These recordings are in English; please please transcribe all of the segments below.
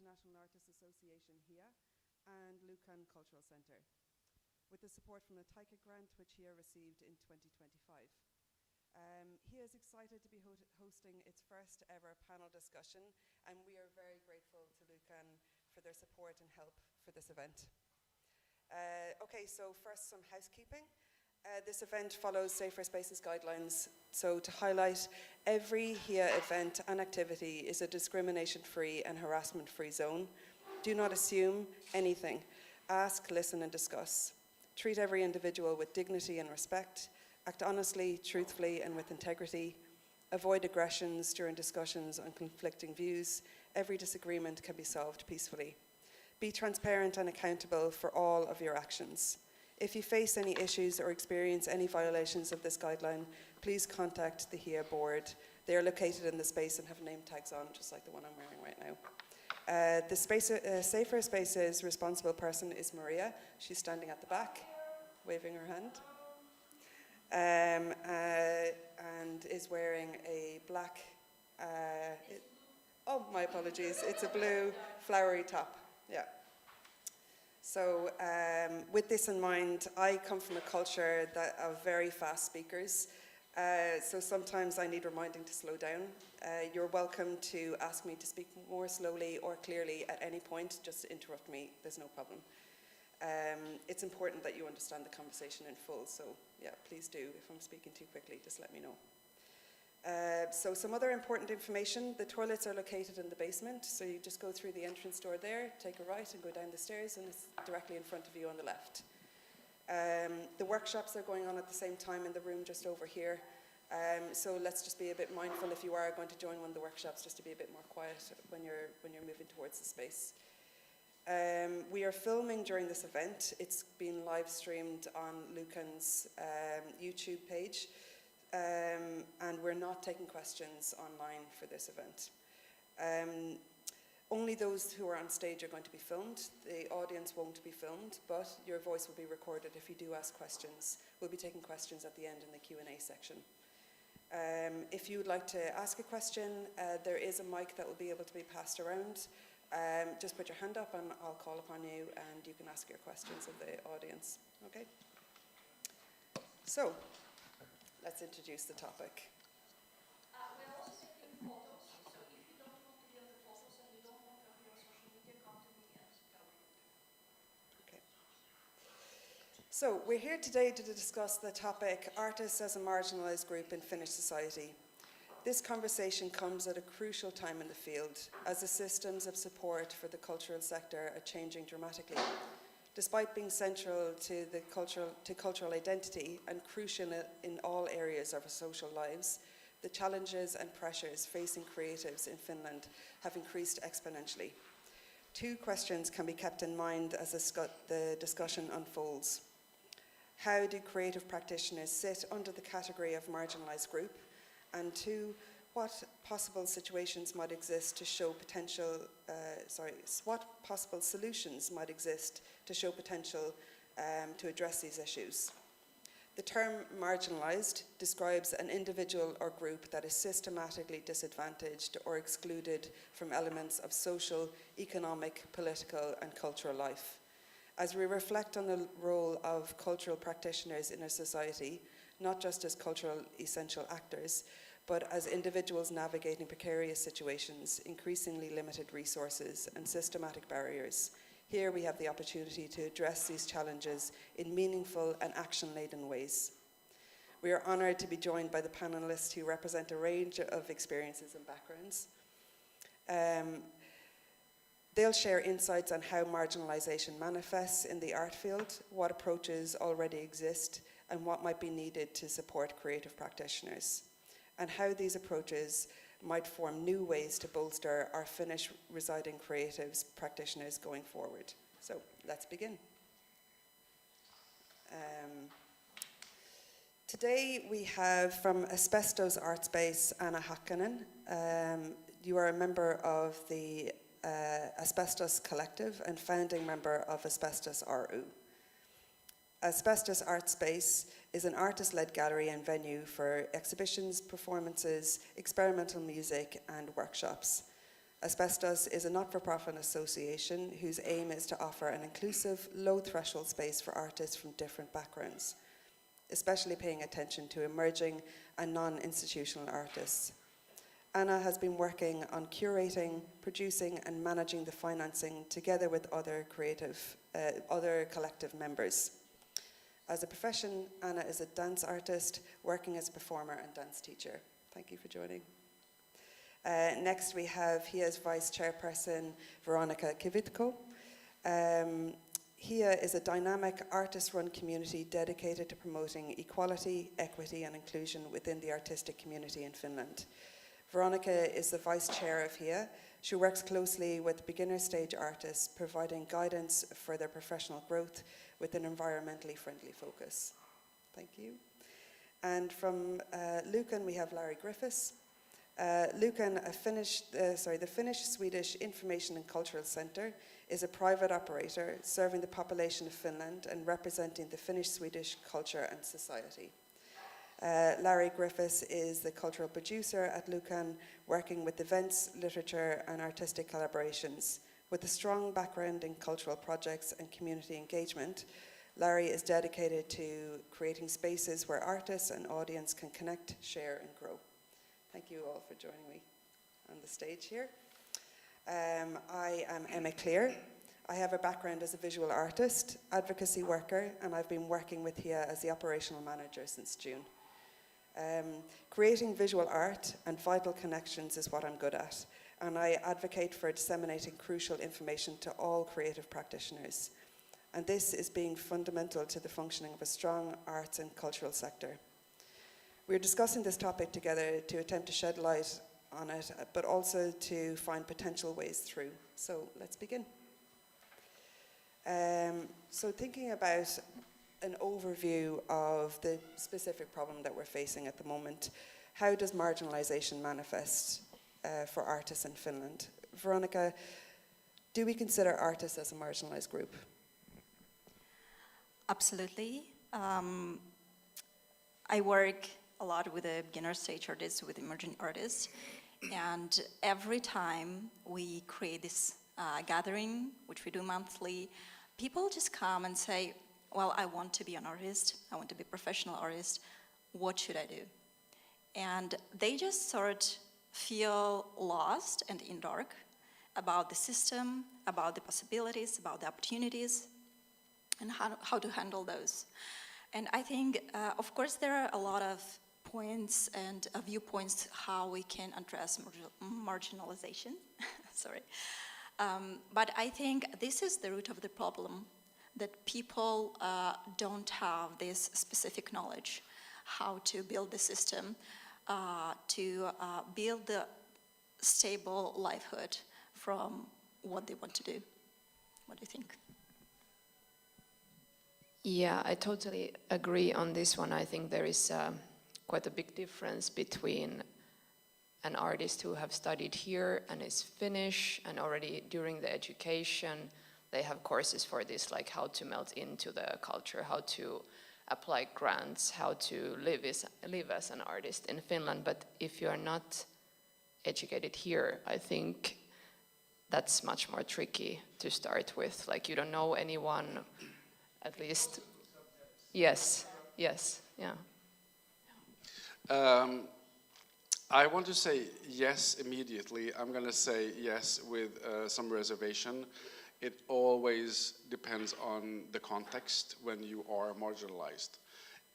International Artists Association HIA and Lucan Cultural Centre, with the support from the TICA grant, which HIA received in 2025. HIA is excited to be hosting its first ever panel discussion, and we are very grateful to Lucan for their support and help for this event. Okay, so first some housekeeping. This event follows Safer Spaces guidelines. So to highlight, every HIA event and activity is a discrimination-free and harassment-free zone. Do not assume anything. Ask, listen, and discuss. Treat every individual with dignity and respect. Act honestly, truthfully, and with integrity. Avoid aggressions during discussions on conflicting views. Every disagreement can be solved peacefully. Be transparent and accountable for all of your actions. If you face any issues or experience any violations of this guideline, please contact the HIA board. They are located in the space and have name tags on, just like the one I'm wearing right now. The Safer Spaces responsible person is Maria. She's standing at the back, waving her hand. And is wearing a black, oh, my apologies, it's a blue flowery top, yeah. So with this in mind, I come from a culture of very fast speakers, so sometimes I need reminding to slow down. You're welcome to ask me to speak more slowly or clearly at any point, just interrupt me, there's no problem. It's important that you understand the conversation in full, so yeah, please do. If I'm speaking too quickly, just let me know. So some other important information, the toilets are located in the basement, so you just go through the entrance door there, take a right and go down the stairs, and it's directly in front of you on the left. The workshops are going on at the same time in the room just over here, so let's just be a bit mindful if you are going to join one of the workshops, just to be a bit more quiet when you're moving towards the space. We are filming during this event. It's been live streamed on Lucan's YouTube page. And we're not taking questions online for this event. Only those who are on stage are going to be filmed. The audience won't be filmed, but your voice will be recorded if you do ask questions. We'll be taking questions at the end in the Q&A section. If you would like to ask a question, there is a mic that will be able to be passed around. Just put your hand up and I'll call upon you and you can ask your questions of the audience. Okay? So, let's introduce the topic. We're also taking photos, so if you don't want to be on the photos and you don't want to have your social media, come to me and tell me. Okay. So we're here today to discuss the topic, artists as a marginalised group in Finnish society. This conversation comes at a crucial time in the field, as the systems of support for the cultural sector are changing dramatically. Despite being central to cultural identity and crucial in all areas of our social lives, the challenges and pressures facing creatives in Finland have increased exponentially. Two questions can be kept in mind as the discussion unfolds. How do creative practitioners sit under the category of marginalised group? And two, what possible situations might exist to show potential, what possible solutions might exist to show potential to address these issues? The term marginalised describes an individual or group that is systematically disadvantaged or excluded from elements of social, economic, political and cultural life. As we reflect on the role of cultural practitioners in a society, not just as cultural essential actors, but as individuals navigating precarious situations, increasingly limited resources and systematic barriers. Here we have the opportunity to address these challenges in meaningful and action-laden ways. We are honoured to be joined by the panellists who represent a range of experiences and backgrounds. They'll share insights on how marginalisation manifests in the art field, what approaches already exist, and what might be needed to support creative practitioners, and how these approaches might form new ways to bolster our Finnish residing creatives practitioners going forward. So let's begin. Today we have from Asbestos Art Space, Anna Hakkanen. You are a member of the Asbestos Collective and founding member of Asbestos RU. Asbestos Art Space is an artist-led gallery and venue for exhibitions, performances, experimental music and workshops. Asbestos is a not-for-profit association whose aim is to offer an inclusive, low-threshold space for artists from different backgrounds, especially paying attention to emerging and non-institutional artists. Anna has been working on curating, producing and managing the financing together with other collective members. As a profession, Anna is a dance artist working as a performer and dance teacher. Thank you for joining. Next we have HIA's Vice Chairperson, Veronika Kivitko. HIA is a dynamic artist-run community dedicated to promoting equality, equity and inclusion within the artistic community in Finland. Veronika is the Vice Chair of HIA. She works closely with beginner stage artists, providing guidance for their professional growth with an environmentally friendly focus. Thank you. And from Lucan we have Larry Griffiths. Lucan, the Finnish-Swedish Information and Cultural Centre, is a private operator serving the population of Finland and representing the Finnish-Swedish culture and society. Larry Griffiths is the cultural producer at Lucan, working with events, literature and artistic collaborations. With a strong background in cultural projects and community engagement, Larry is dedicated to creating spaces where artists and audience can connect, share and grow. Thank you all for joining me on the stage here. I am Emma Clear. I have a background as a visual artist, advocacy worker, and I've been working with HIA as the operational manager since June. Creating visual art and vital connections is what I'm good at, and I advocate for disseminating crucial information to all creative practitioners. And this is being fundamental to the functioning of a strong arts and cultural sector. We're discussing this topic together to attempt to shed light on it, but also to find potential ways through. So let's begin. So thinking about an overview of the specific problem that we're facing at the moment, how does marginalisation manifest for artists in Finland? Veronika, do we consider artists as a marginalised group? Absolutely. I work a lot with the beginner stage artists, with emerging artists, and every time we create this gathering, which we do monthly, people just come and say, well, I want to be an artist, I want to be a professional artist, what should I do? And they just sort feel lost and in dark about the system, about the possibilities, about the opportunities, and how to handle those. And I think, of course, there are a lot of points and viewpoints how we can address marginalization. Sorry. But I think this is the root of the problem, that people don't have this specific knowledge how to build the system, to build the stable livelihood from what they want to do. What do you think? Yeah, I totally agree on this one. I think there is quite a big difference between an artist who have studied here and is Finnish, and already during the education they have courses for this, like how to melt into the culture, how to apply grants, how to live as an artist in Finland. But if you're not educated here, I think that's much more tricky to start with. Like, you don't know anyone, at least. Yes, yeah. I want to say yes immediately. I'm going to say yes with some reservation. It always depends on the context when you are marginalized.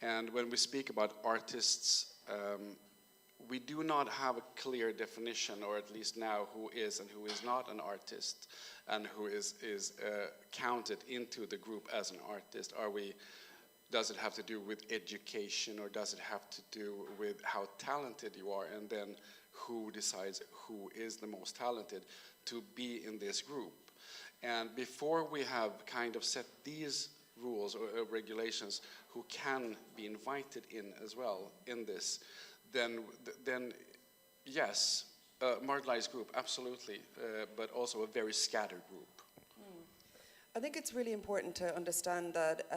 And when we speak about artists, we do not have a clear definition, or at least now, who is and who is not an artist, and who is counted into the group as an artist. Does it have to do with education, or does it have to do with how talented you are, and then who decides who is the most talented to be in this group? And before we have kind of set these rules or regulations, who can be invited in as well in this, then yes, marginalized group, absolutely, but also a very scattered group. I think it's really important to understand that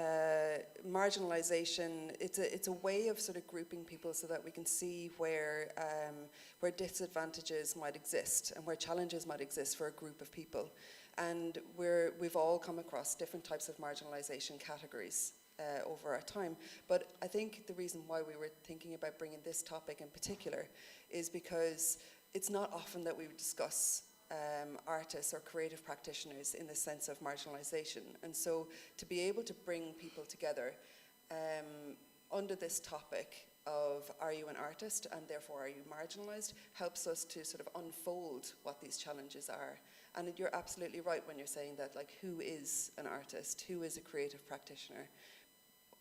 marginalisation, it's a way of sort of grouping people so that we can see where disadvantages might exist and where challenges might exist for a group of people. And we've all come across different types of marginalisation categories over our time. But I think the reason why we were thinking about bringing this topic in particular is because it's not often that we would discuss artists or creative practitioners in the sense of marginalisation. And so to be able to bring people together under this topic of are you an artist and therefore are you marginalised helps us to sort of unfold what these challenges are. And you're absolutely right when you're saying that, like, who is an artist? Who is a creative practitioner?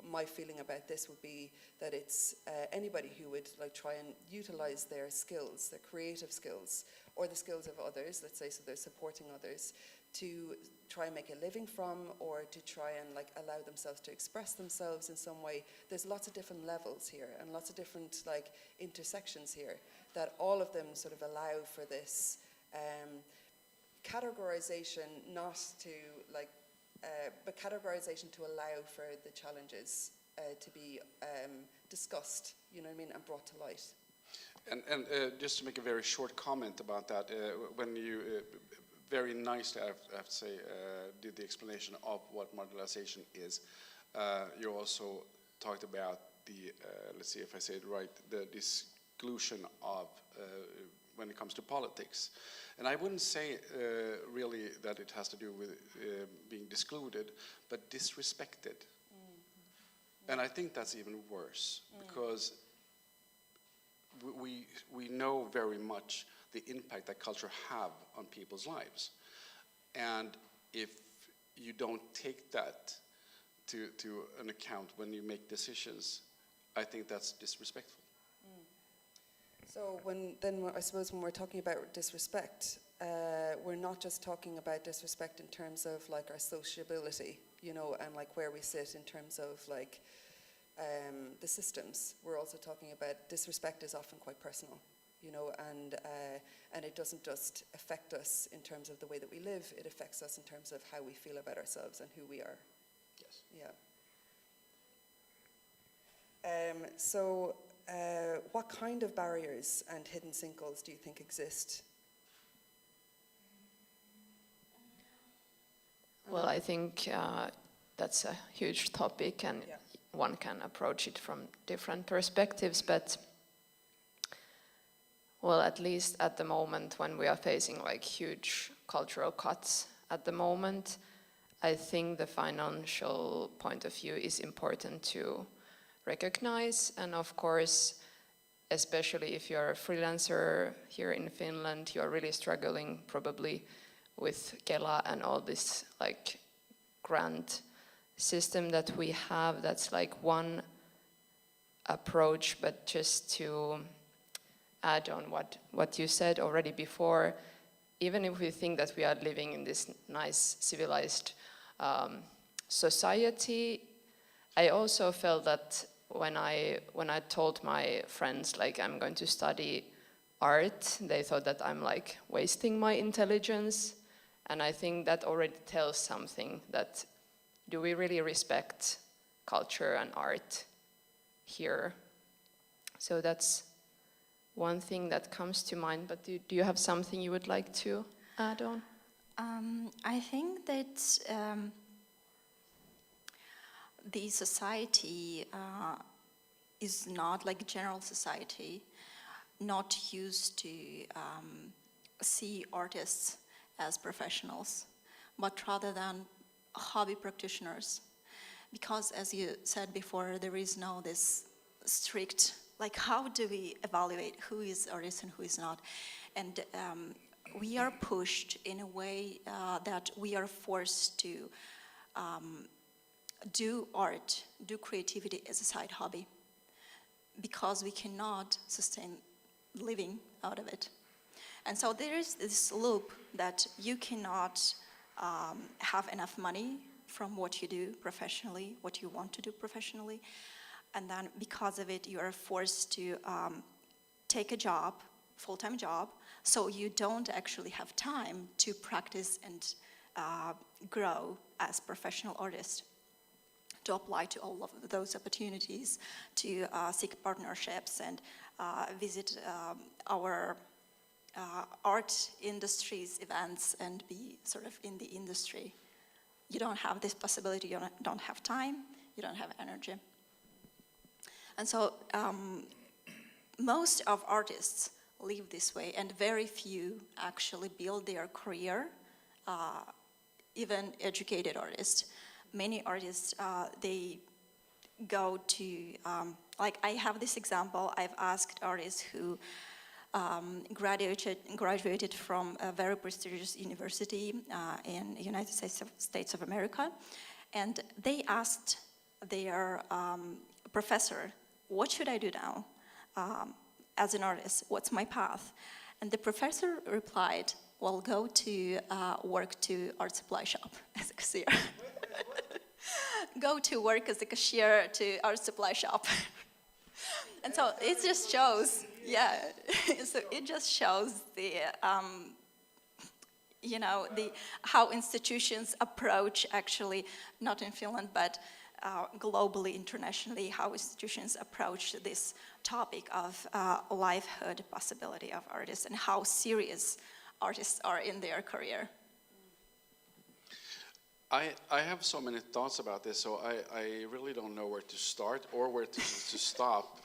My feeling about this would be that it's anybody who would like try and utilize their skills, their creative skills, or the skills of others, let's say, so they're supporting others, to try and make a living from, or to try and like allow themselves to express themselves in some way. There's lots of different levels here and lots of different like intersections here that all of them sort of allow for this categorization, not to like but categorization to allow for the challenges to be discussed, you know what I mean, and brought to light. And just to make a very short comment about that, when you very nicely, I have to say, did the explanation of what marginalization is, you also talked about the, let's see if I say it right, the exclusion of when it comes to politics. And I wouldn't say really that it has to do with being excluded, but disrespected. And I think that's even worse, because we know very much the impact that culture have on people's lives. And if you don't take that to an account when you make decisions, I think that's disrespectful. So I suppose when we're talking about disrespect, we're not just talking about disrespect in terms of like our sociability, you know, and like where we sit in terms of like the systems. We're also talking about disrespect is often quite personal, you know, and it doesn't just affect us in terms of the way that we live, it affects us in terms of how we feel about ourselves and who we are. Yes. Yeah. What kind of barriers and hidden sinkholes do you think exist? Well, I think that's a huge topic, and one can approach it from different perspectives, but well, at least at the moment when we are facing like huge cultural cuts at the moment, I think the financial point of view is important to recognize. And of course, especially if you're a freelancer here in Finland, you're really struggling probably with Kela and all this like grant system that we have. That's like one approach, but just to add on what you said already before, even if we think that we are living in this nice civilized society, I also felt that when I told my friends like I'm going to study art, they thought that I'm like wasting my intelligence, and I think that already tells something, that do we really respect culture and art here? So that's one thing that comes to mind, but do you have something you would like to add on? I think that the society is not like general society, not used to see artists as professionals, but rather than hobby practitioners. Because as you said before, there is no this strict, like how do we evaluate who is artist and who is not? And we are pushed in a way that we are forced to do art, do creativity as a side hobby, because we cannot sustain living out of it. And so there is this loop that you cannot have enough money from what you do professionally, what you want to do professionally, and then because of it you are forced to take a job, full-time job, so you don't actually have time to practice and grow as professional artists, to apply to all of those opportunities, to seek partnerships and visit our art industries events and be sort of in the industry. You don't have this possibility, you don't have time, you don't have energy. And so most of artists live this way, and very few actually build their career, even educated artists. Many artists, they go to, like I have this example, I've asked artists who graduated from a very prestigious university in the United States of America, and they asked their professor, what should I do now as an artist? What's my path? And the professor replied, well, go to work to art supply shop as a cashier. Go to work as a cashier to art supply shop. And so it just shows, yeah, so it just shows the, you know, how institutions approach, actually, not in Finland, but globally, internationally, how institutions approach this topic of livelihood possibility of artists and how serious artists are in their career. I have so many thoughts about this, so I really don't know where to start or where to stop.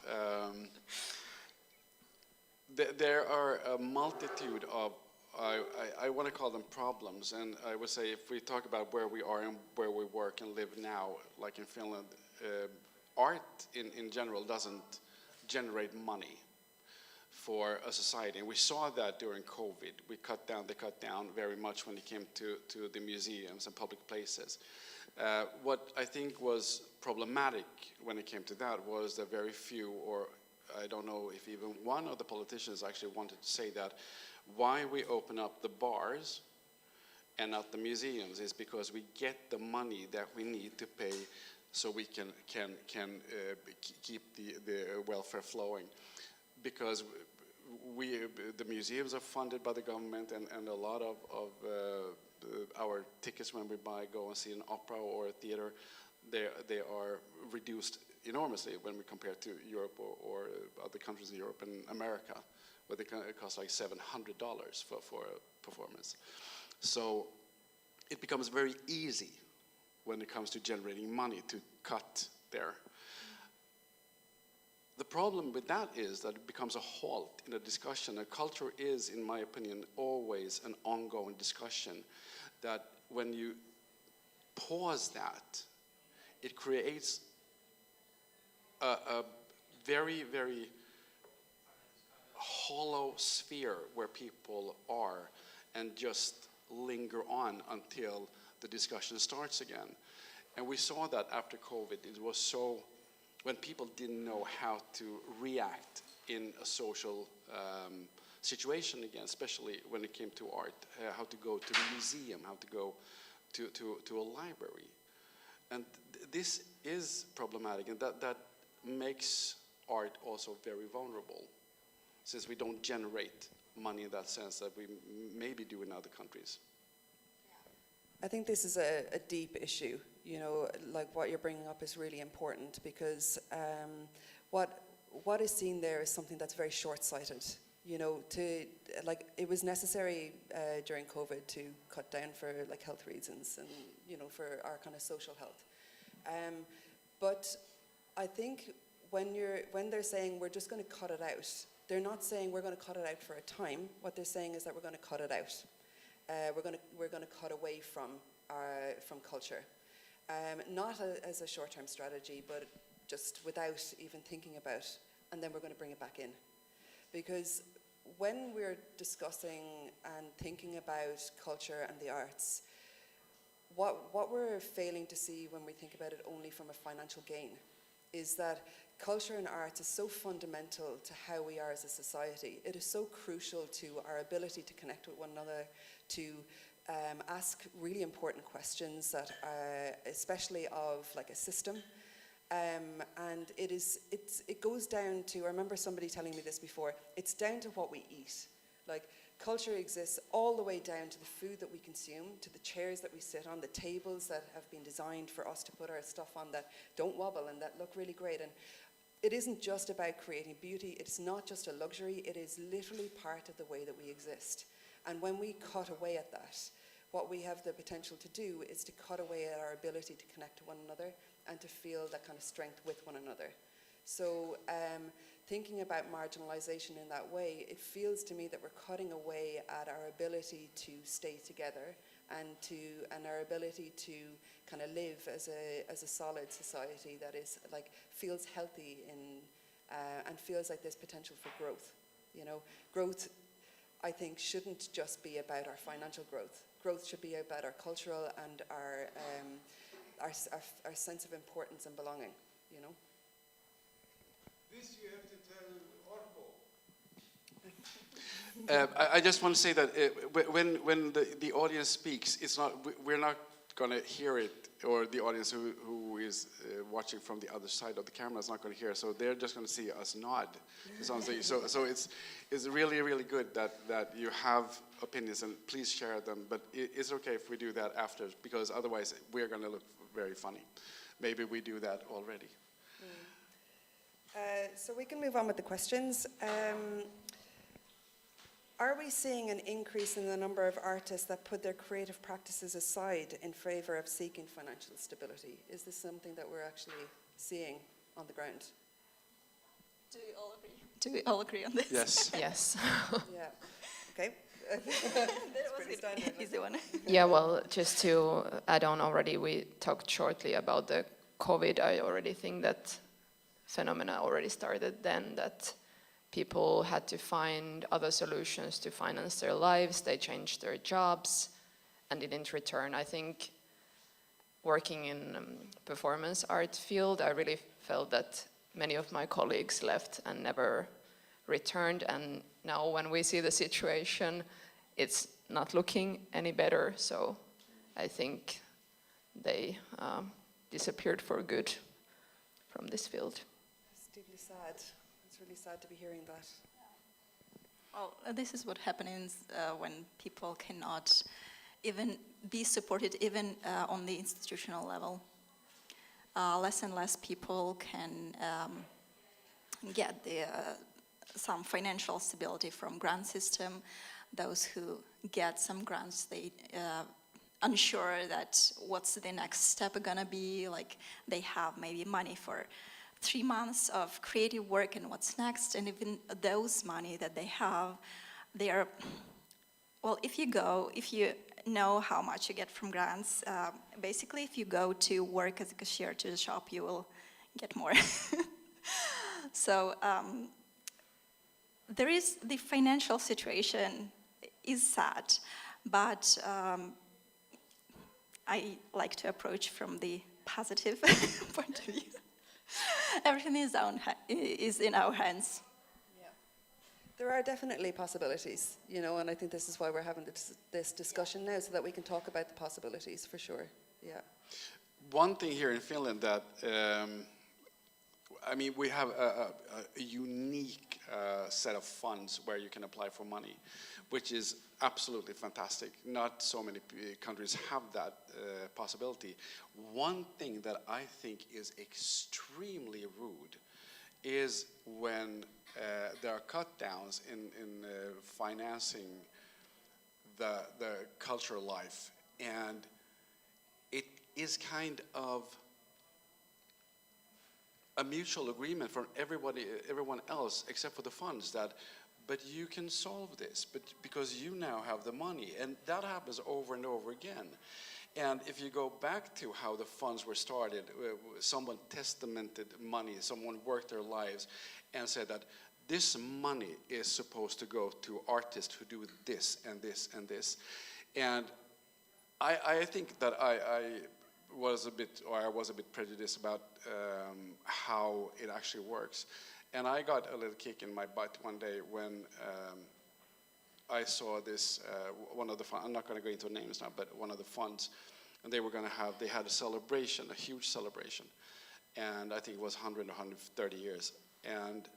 There are a multitude of, I want to call them problems, and I would say if we talk about where we are and where we work and live now, like in Finland, art in general doesn't generate money for a society. And we saw that during COVID. They cut down very much when it came to the museums and public places. What I think was problematic when it came to that was that very few, or I don't know if even one of the politicians actually wanted to say that why we open up the bars and not the museums is because we get the money that we need to pay so we can keep the welfare flowing. Because the museums are funded by the government, and a lot of our tickets when we go and see an opera or a theater, they are reduced enormously when we compare to Europe or other countries in Europe and America, where it costs like $700 for a performance. So it becomes very easy when it comes to generating money to cut there. The problem with that is that it becomes a halt in a discussion. A culture is, in my opinion, always an ongoing discussion, that when you pause that, it creates a very, very hollow sphere where people are and just linger on until the discussion starts again. And we saw that after COVID. It was so, when people didn't know how to react in a social situation again, especially when it came to art, how to go to a museum, how to go to a library. And this is problematic, and that makes art also very vulnerable, since we don't generate money in that sense that we maybe do in other countries. I think this is a deep issue. You know, like what you're bringing up is really important, because what is seen there is something that's very short-sighted. You know, it was necessary during COVID to cut down for like health reasons and, you know, for our kind of social health. But I think when they're saying we're just going to cut it out, they're not saying we're going to cut it out for a time. What they're saying is that we're going to cut it out. We're going to cut away from culture, not as a short-term strategy, but just without even thinking about, and then we're going to bring it back in, because when we're discussing and thinking about culture and the arts, what we're failing to see when we think about it only from a financial gain is that culture and arts is so fundamental to how we are as a society. It is so crucial to our ability to connect with one another, to ask really important questions that especially of like a system. And it goes down to, I remember somebody telling me this before, it's down to what we eat. Like, culture exists all the way down to the food that we consume, to the chairs that we sit on, the tables that have been designed for us to put our stuff on that don't wobble and that look really great. And it isn't just about creating beauty. It's not just a luxury. It is literally part of the way that we exist. And when we cut away at that, what we have the potential to do is to cut away at our ability to connect to one another and to feel that kind of strength with one another. So thinking about marginalization in that way, it feels to me that we're cutting away at our ability to stay together and our ability to kind of live as a solid society that is like feels healthy and feels like there's potential for growth. You know, growth, I think, shouldn't just be about our financial growth. Growth should be about our cultural and our sense of importance and belonging. You know. This you have to tell Orpo. I just want to say that when the audience speaks, it's not, we're not going to hear it, or the audience who is watching from the other side of the camera is not going to hear it, so they're just going to see us nod. So it's really, really good that you have opinions, and please share them, but it's okay if we do that after, because otherwise we're going to look very funny. Maybe we do that already. So we can move on with the questions. Are we seeing an increase in the number of artists that put their creative practices aside in favor of seeking financial stability? Is this something that we're actually seeing on the ground? Do we all agree? Do we all agree on this? Yes. Yes. Yeah. Okay. That was pretty an standard, easy one. Yeah, well, just to add on already, we talked shortly about the COVID. I already think that phenomena already started then, that people had to find other solutions to finance their lives. They changed their jobs, and in return, I think, working in performance art field, I really felt that many of my colleagues left and never returned. And now when we see the situation, it's not looking any better. So I think they disappeared for good from this field. It's deeply sad. It's really sad to be hearing that. Well, this is what happens when people cannot even be supported, even on the institutional level. Less and less people can get some financial stability from grant system. Those who get some grants, they unsure that what's the next step gonna be. Like, they have maybe money for 3 months of creative work, and what's next? And even those money that they have, they are, well, if you know how much you get from grants, basically if you go to work as a cashier to the shop, you will get more. So there is, the financial situation is sad, but I like to approach from the positive point of view. Everything is in our hands. Yeah. There are definitely possibilities, you know, and I think this is why we're having this discussion now, so that we can talk about the possibilities, for sure. Yeah. One thing here in Finland that, I mean, we have a unique set of funds where you can apply for money, which is absolutely fantastic. Not so many countries have that possibility. One thing that I think is extremely rude is when there are cut downs in financing the cultural life, and it is kind of a mutual agreement from everyone else except for the funds that, but you can solve this, but because you now have the money, and that happens over and over again. And if you go back to how the funds were started, someone testamented money, someone worked their lives and said that this money is supposed to go to artists who do this and this and this. And I think that I was a bit prejudiced about how it actually works. And I got a little kick in my butt one day when I saw this, one of the funds, I'm not going to go into names now, but one of the funds, and they had a celebration, a huge celebration. And I think it was 100 or 130 years. And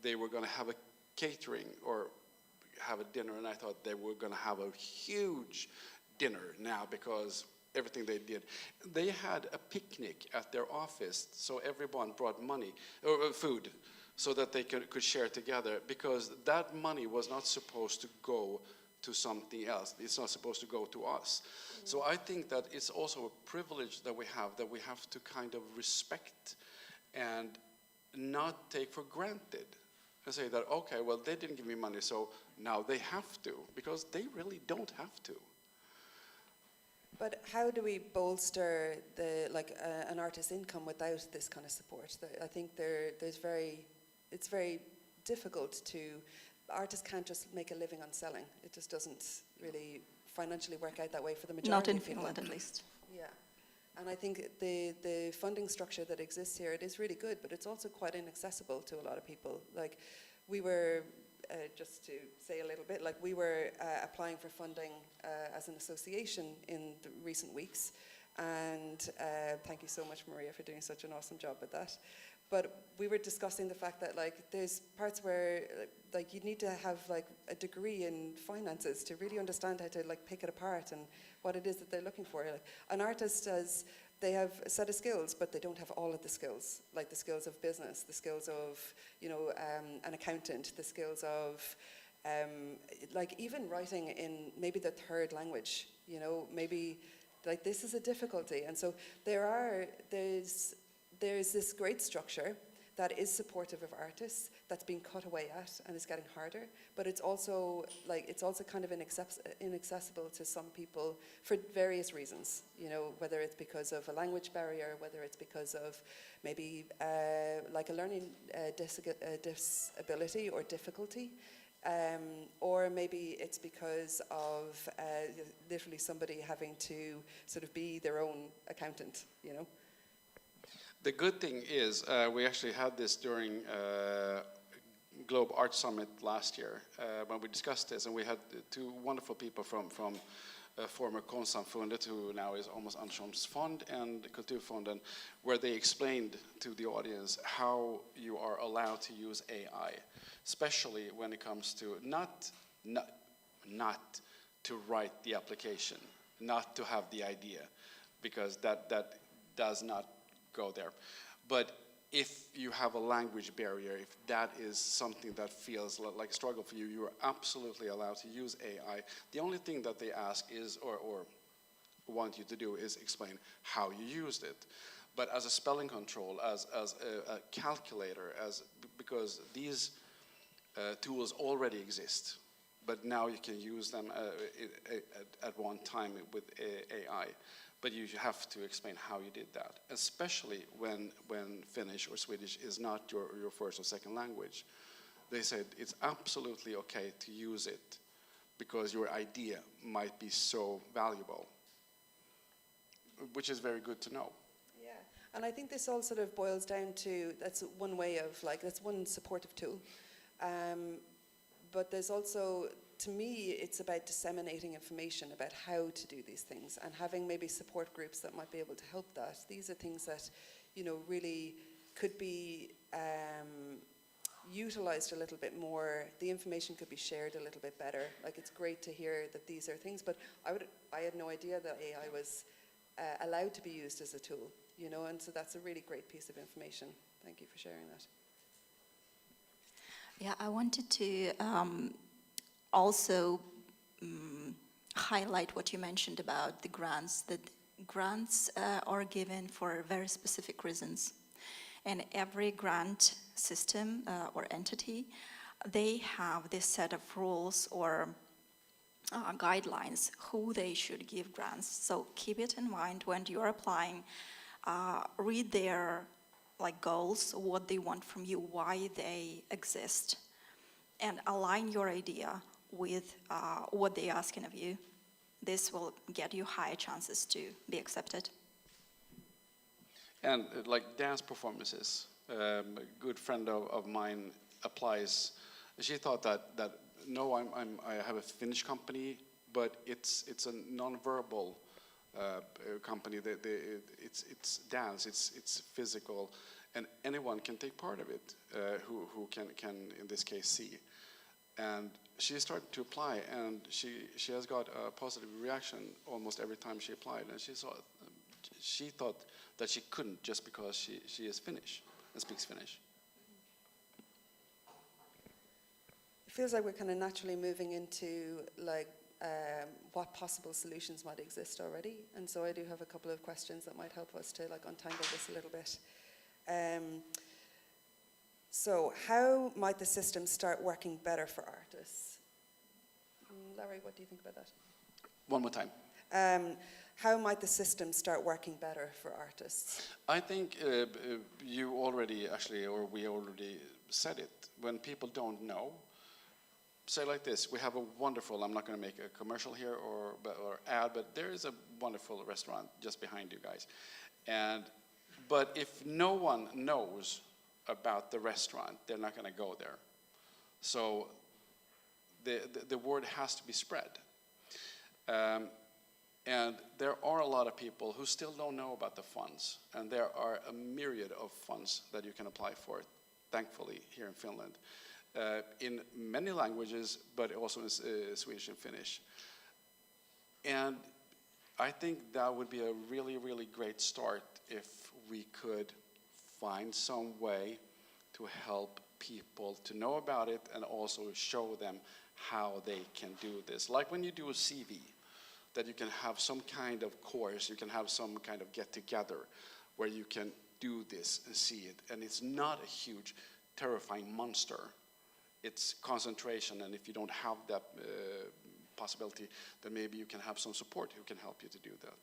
they were going to have a catering, or have a dinner, and I thought they were going to have a huge dinner now because everything they did. They had a picnic at their office, so everyone brought money or food, so that they could share together, because that money was not supposed to go to something else. It's not supposed to go to us. So I think that it's also a privilege that we have to kind of respect and not take for granted, and say that, okay, well, they didn't give me money, so now they have to, because they really don't have to. But how do we bolster an artist's income without this kind of support? I think it's very difficult to. Artists can't just make a living on selling. It just doesn't really financially work out that way for the majority Not in of people. Finland, at least. Yeah. And I think the funding structure that exists here, it is really good, but it's also quite inaccessible to a lot of people. Like, we were, just to say a little bit, like, we were applying for funding as an association in the recent weeks. And thank you so much, Maria, for doing such an awesome job with that. But we were discussing the fact that, like, there's parts where, like, you need to have, like, a degree in finances to really understand how to, like, pick it apart and what it is that they're looking for. Like, an artist they have a set of skills, but they don't have all of the skills, like the skills of business, the skills of, an accountant, the skills of, like, even writing in maybe the third language, maybe, like, this is a difficulty. And so there's this great structure that is supportive of artists that's being cut away at and is getting harder, but it's also kind of inaccessible to some people for various reasons, whether it's because of a language barrier, whether it's because of maybe like a learning disability or difficulty, or maybe it's because of literally somebody having to sort of be their own accountant, The good thing is, we actually had this during Globe Art Summit last year when we discussed this, and we had two wonderful people from former Konstsamfundet, who now is almost Ansholmsfond and Kulturfonden, where they explained to the audience how you are allowed to use AI, especially when it comes to not to write the application, not to have the idea, because that does not go there. But if you have a language barrier, if that is something that feels like a struggle for you, you're absolutely allowed to use AI. The only thing that they ask is, or want you to do, is explain how you used it. But as a spelling control, as a calculator, because these tools already exist, but now you can use them at one time with AI. But you have to explain how you did that, especially when Finnish or Swedish is not your first or second language. They said it's absolutely okay to use it because your idea might be so valuable, which is very good to know. Yeah, and I think this all sort of boils down to, that's one way of, like, that's one supportive tool. But there's also, to me, it's about disseminating information about how to do these things and having maybe support groups that might be able to help that. These are things that, really could be utilized a little bit more. The information could be shared a little bit better. Like, it's great to hear that these are things, but I had no idea that AI was allowed to be used as a tool, and so that's a really great piece of information. Thank you for sharing that. Yeah, I wanted to also highlight what you mentioned about the grants, that grants are given for very specific reasons. And every grant system or entity, they have this set of rules or guidelines who they should give grants. So keep it in mind when you're applying. Read their goals, what they want from you, why they exist, and align your idea with what they're asking of you. This will get you higher chances to be accepted. And like dance performances, a good friend of mine applies. She thought that no, I have a Finnish company, but it's a non-verbal company. It's dance, it's physical, and anyone can take part of it who can in this case see. And she started to apply, and she has got a positive reaction almost every time she applied. And she thought that she couldn't just because she is Finnish and speaks Finnish. It feels like we're kind of naturally moving into like what possible solutions might exist already, and so I do have a couple of questions that might help us to like untangle this a little bit. So how might the system start working better for artists? Larry, what do you think about that? One more time. How might the system start working better for artists? I think you already actually, or we already said it. When people don't know, say like this: we have a wonderful. I'm not going to make a commercial here or ad, but there is a wonderful restaurant just behind you guys. But if no one knows about the restaurant, they're not going to go there. So the word has to be spread. And there are a lot of people who still don't know about the funds, and there are a myriad of funds that you can apply for, thankfully, here in Finland, in many languages, but also in Swedish and Finnish. And I think that would be a really, really great start if we could find some way to help people to know about it and also show them how they can do this. Like when you do a CV, that you can have some kind of course, you can have some kind of get-together where you can do this and see it. And it's not a huge, terrifying monster. It's concentration, and if you don't have that possibility, then maybe you can have some support who can help you to do that.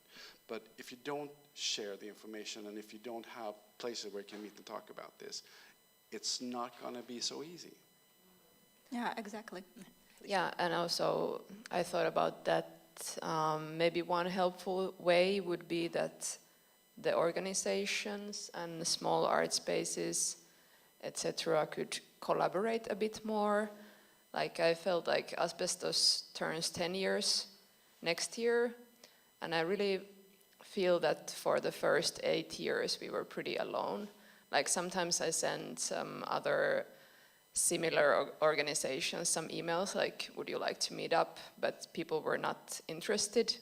But if you don't share the information, and if you don't have places where you can meet and talk about this, it's not going to be so easy. Yeah, exactly. Yeah, and also I thought about that. Maybe one helpful way would be that the organizations and the small art spaces, etc., could collaborate a bit more. Like I felt like Asbestos turns 10 years next year, and I really feel that for the first 8 years we were pretty alone. Like sometimes I send some other similar organizations some emails like, would you like to meet up? But people were not interested.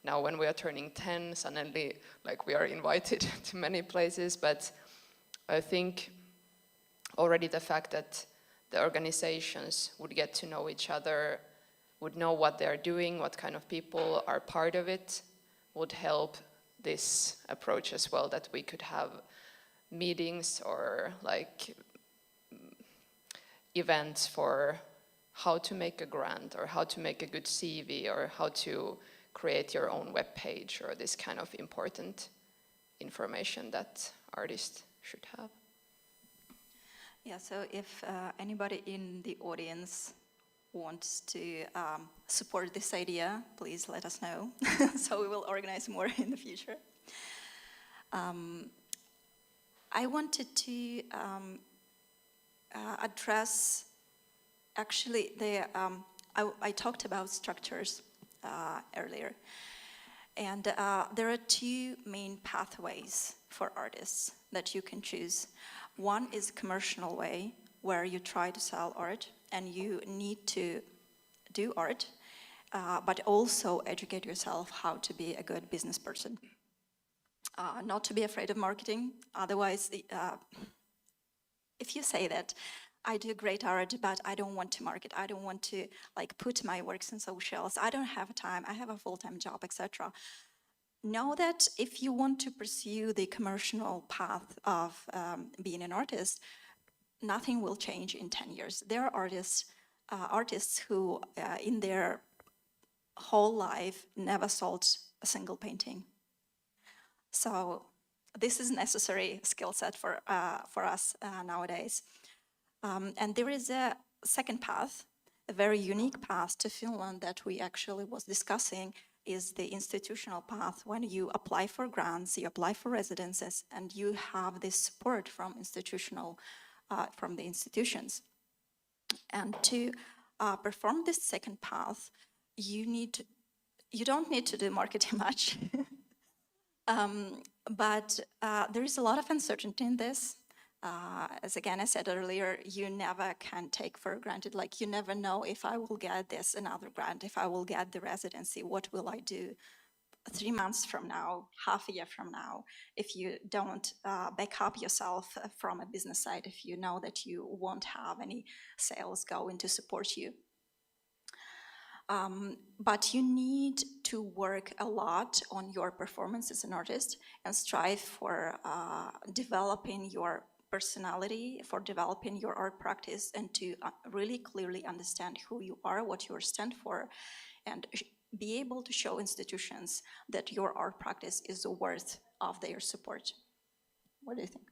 Now when we are turning 10, suddenly like we are invited to many places, but I think already the fact that the organizations would get to know each other, would know what they're doing, what kind of people are part of it, would help this approach as well, that we could have meetings or like events for how to make a grant or how to make a good CV or how to create your own web page or this kind of important information that artists should have. Yeah, so if anybody in the audience wants to support this idea, please let us know. So we will organize more in the future. I wanted to address, actually, I talked about structures earlier. And there are two main pathways for artists that you can choose. One is commercial way, where you try to sell art and you need to do art, but also educate yourself how to be a good business person. Not to be afraid of marketing, otherwise, if you say that, I do great art, but I don't want to market, I don't want to like put my works in socials, I don't have time, I have a full-time job, etc. Know that if you want to pursue the commercial path of being an artist, nothing will change in 10 years. There are artists who in their whole life never sold a single painting. So this is necessary skill set for us nowadays. And there is a second path, a very unique path to Finland that we actually was discussing, is the institutional path. When you apply for grants, you apply for residences, and you have this support from from the institutions. And to perform this second path, you don't need to do marketing much. But there is a lot of uncertainty in this. as again I said earlier, you never can take for granted, like you never know if I will get this another grant, if I will get the residency, what will I do 3 months from now, half a year from now, if you don't back up yourself from a business side, if you know that you won't have any sales going to support you. But you need to work a lot on your performance as an artist and strive for developing your personality, for developing your art practice, and to really clearly understand who you are, what you stand for, and be able to show institutions that your art practice is worth of their support. What do you think?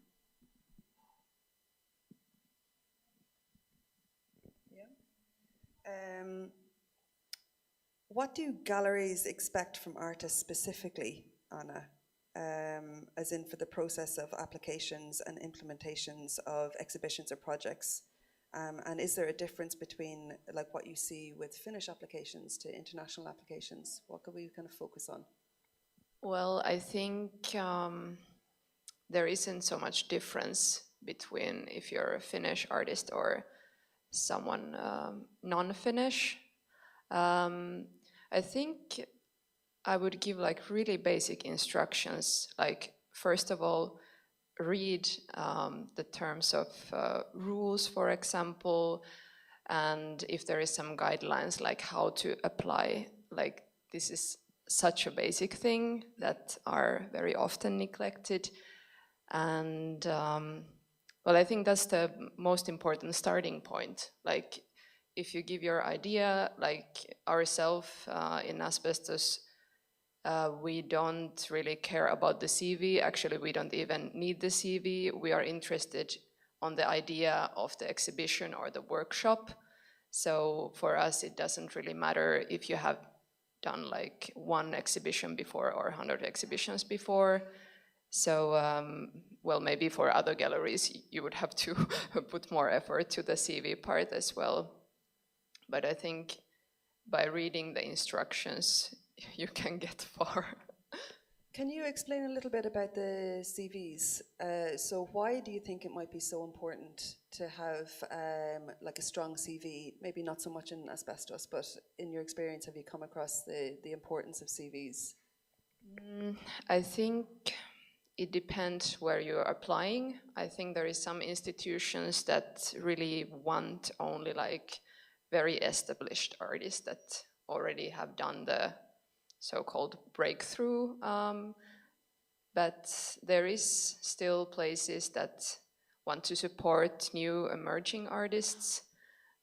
What do galleries expect from artists specifically, Anna? As in for the process of applications and implementations of exhibitions or projects? And is there a difference between like what you see with Finnish applications to international applications? What could we kind of focus on? Well, I think there isn't so much difference between if you're a Finnish artist or someone non-Finnish. I think I would give like really basic instructions, like first of all, read the terms of rules, for example, and if there is some guidelines like how to apply, like this is such a basic thing that are very often neglected. And well, I think that's the most important starting point. Like if you give your idea, like ourselves in Asbestos, we don't really care about the CV. Actually, we don't even need the CV. We are interested on the idea of the exhibition or the workshop. So for us, it doesn't really matter if you have done like 1 exhibition before or 100 exhibitions before. So, well, maybe for other galleries, you would have to put more effort to the CV part as well. But I think by reading the instructions, you can get far. Can you explain a little bit about the CVs? So why do you think it might be so important to have like a strong CV? Maybe not so much in Asbestos, but in your experience, have you come across the importance of CVs? I think it depends where you're applying. I think there is some institutions that really want only like very established artists that already have done the so-called breakthrough. But there is still places that want to support new emerging artists.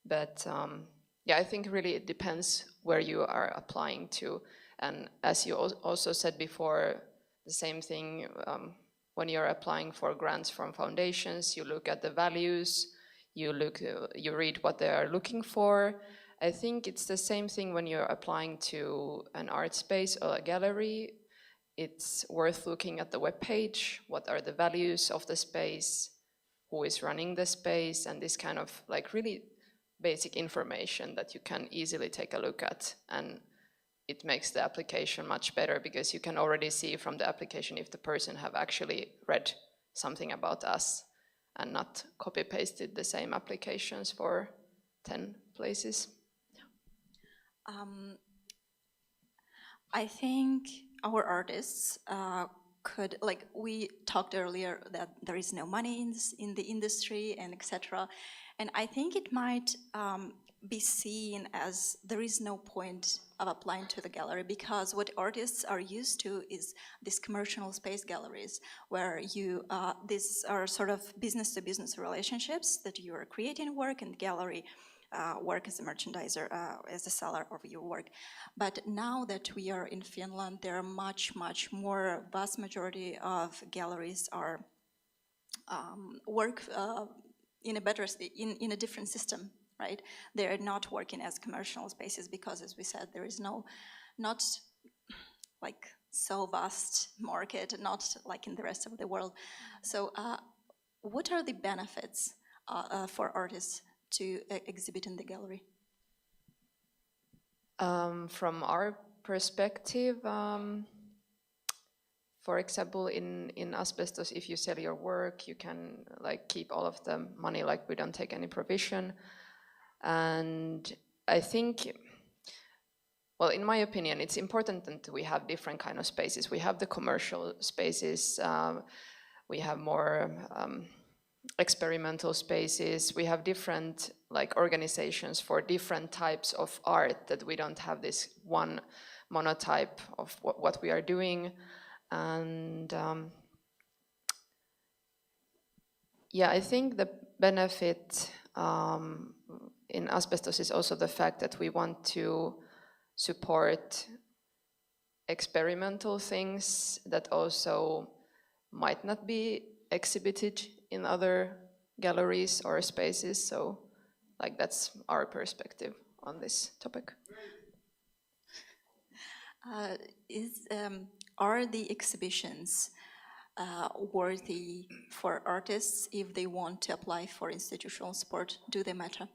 But yeah, I think really it depends where you are applying to. And as you also said before, the same thing when you're applying for grants from foundations, you look at the values, you read what they are looking for. I think it's the same thing when you're applying to an art space or a gallery. It's worth looking at the webpage, what are the values of the space, who is running the space, and this kind of like really basic information that you can easily take a look at. And it makes the application much better because you can already see from the application if the person have actually read something about us and not copy-pasted the same applications for 10 places. I think our artists could, like we talked earlier, that there is no money in the industry and etc. And I think it might be seen as there is no point of applying to the gallery because what artists are used to is these commercial space galleries where these are sort of business-to-business relationships that you are creating work and the gallery work as a merchandiser, as a seller of your work. But now that we are in Finland, there are much more, vast majority of galleries are work in a different system, right? They're not working as commercial spaces because, as we said, there is not like so vast market, not like in the rest of the world. So what are the benefits for artists to exhibit in the gallery? From our perspective, For example, in asbestos, if you sell your work, you can like keep all of the money, like we don't take any provision. And I think, well, in my opinion, it's important that we have different kind of spaces. We have the commercial spaces, we have more experimental spaces, we have different like organizations for different types of art, that we don't have this one monotype of what we are doing. And yeah, I think the benefit in asbestos is also the fact that we want to support experimental things that also might not be exhibited in other galleries or spaces. So like that's our perspective on this topic. Are the exhibitions worthy for artists if they want to apply for institutional support? Do they matter?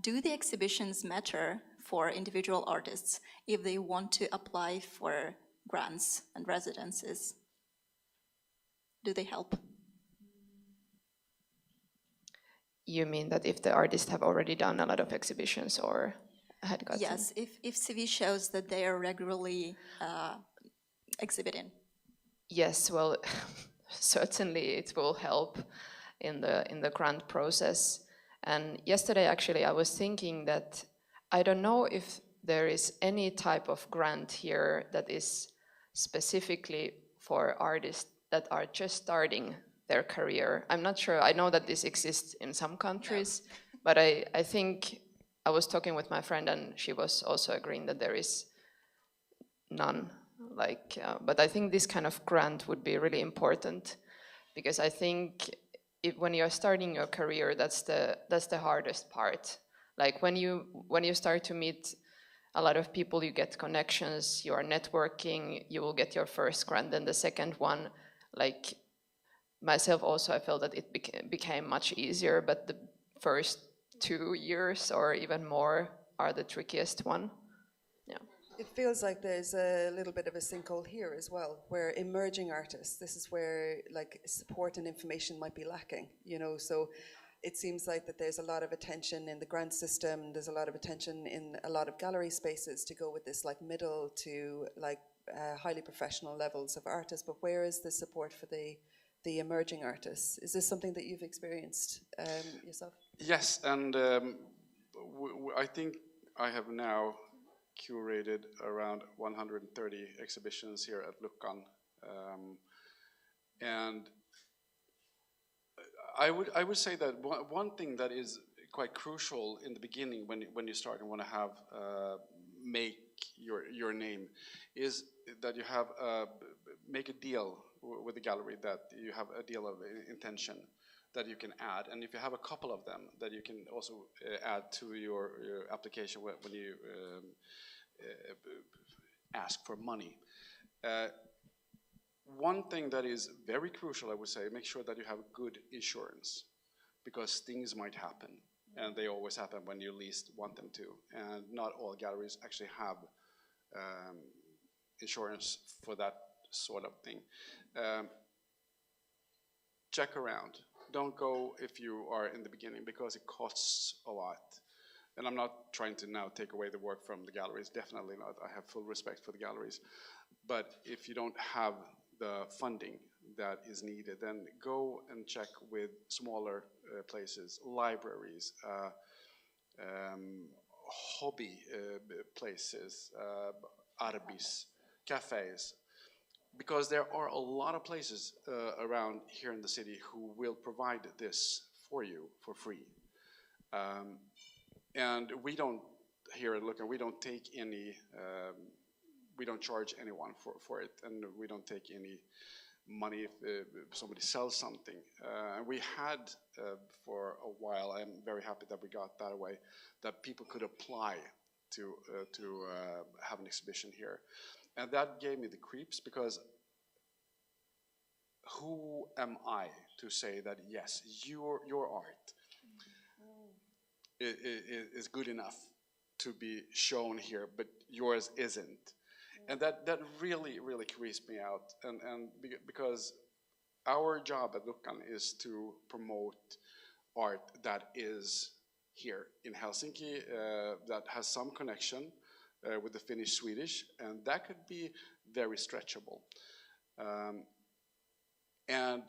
Do the exhibitions matter for individual artists if they want to apply for grants and residencies? Do they help? You mean that if the artists have already done a lot of exhibitions or had gotten? Yes, if CV shows that they are regularly exhibiting. Yes, well, certainly it will help in the grant process. And yesterday, actually, I was thinking that I don't know if there is any type of grant here that is specifically for artists that are just starting their career. I'm not sure. I know that this exists in some countries, but I think I was talking with my friend and she was also agreeing that there is none. But I think this kind of grant would be really important, because I think when you're starting your career, that's the hardest part. Like when you start to meet a lot of people, you get connections, you are networking, you will get your first grant. Then the second one, like myself also, I felt that it became much easier, but the first 2 years or even more are the trickiest one. Yeah. It feels like there's a little bit of a sinkhole here as well, where emerging artists, this is where like support and information might be lacking, you know, so it seems like that there's a lot of attention in the grant system, there's a lot of attention in a lot of gallery spaces to go with this like middle to like highly professional levels of artists, but where is the support for the emerging artists? Is this something that you've experienced yourself? Yes, and I think I have now curated around 130 exhibitions here at Luckan, and I would say that one thing that is quite crucial in the beginning when you start and want to have make your name is that you have make a deal with the gallery, that you have a deal of intention that you can add, and if you have a couple of them, that you can also add to your application when you ask for money. One thing that is very crucial, I would say, make sure that you have good insurance, because things might happen, and they always happen when you least want them to, and not all galleries actually have insurance for that sort of thing. Check around. Don't go if you are in the beginning, because it costs a lot. And I'm not trying to now take away the work from the galleries, definitely not. I have full respect for the galleries. But if you don't have the funding that is needed, then go and check with smaller places, libraries, hobby places, arbis, cafes, because there are a lot of places around here in the city who will provide this for you for free. And we don't, here at Luckan, we don't take any, we don't charge anyone for it, and we don't take any money if somebody sells something. And we had for a while, I'm very happy that we got that away, that people could apply to have an exhibition here. And that gave me the creeps, because who am I to say that, yes, your art is good enough to be shown here, but yours isn't? And that really, really creeps me out. Because our job at Lukan is to promote art that is here in Helsinki, that has some connection with the Finnish Swedish, and that could be very stretchable. And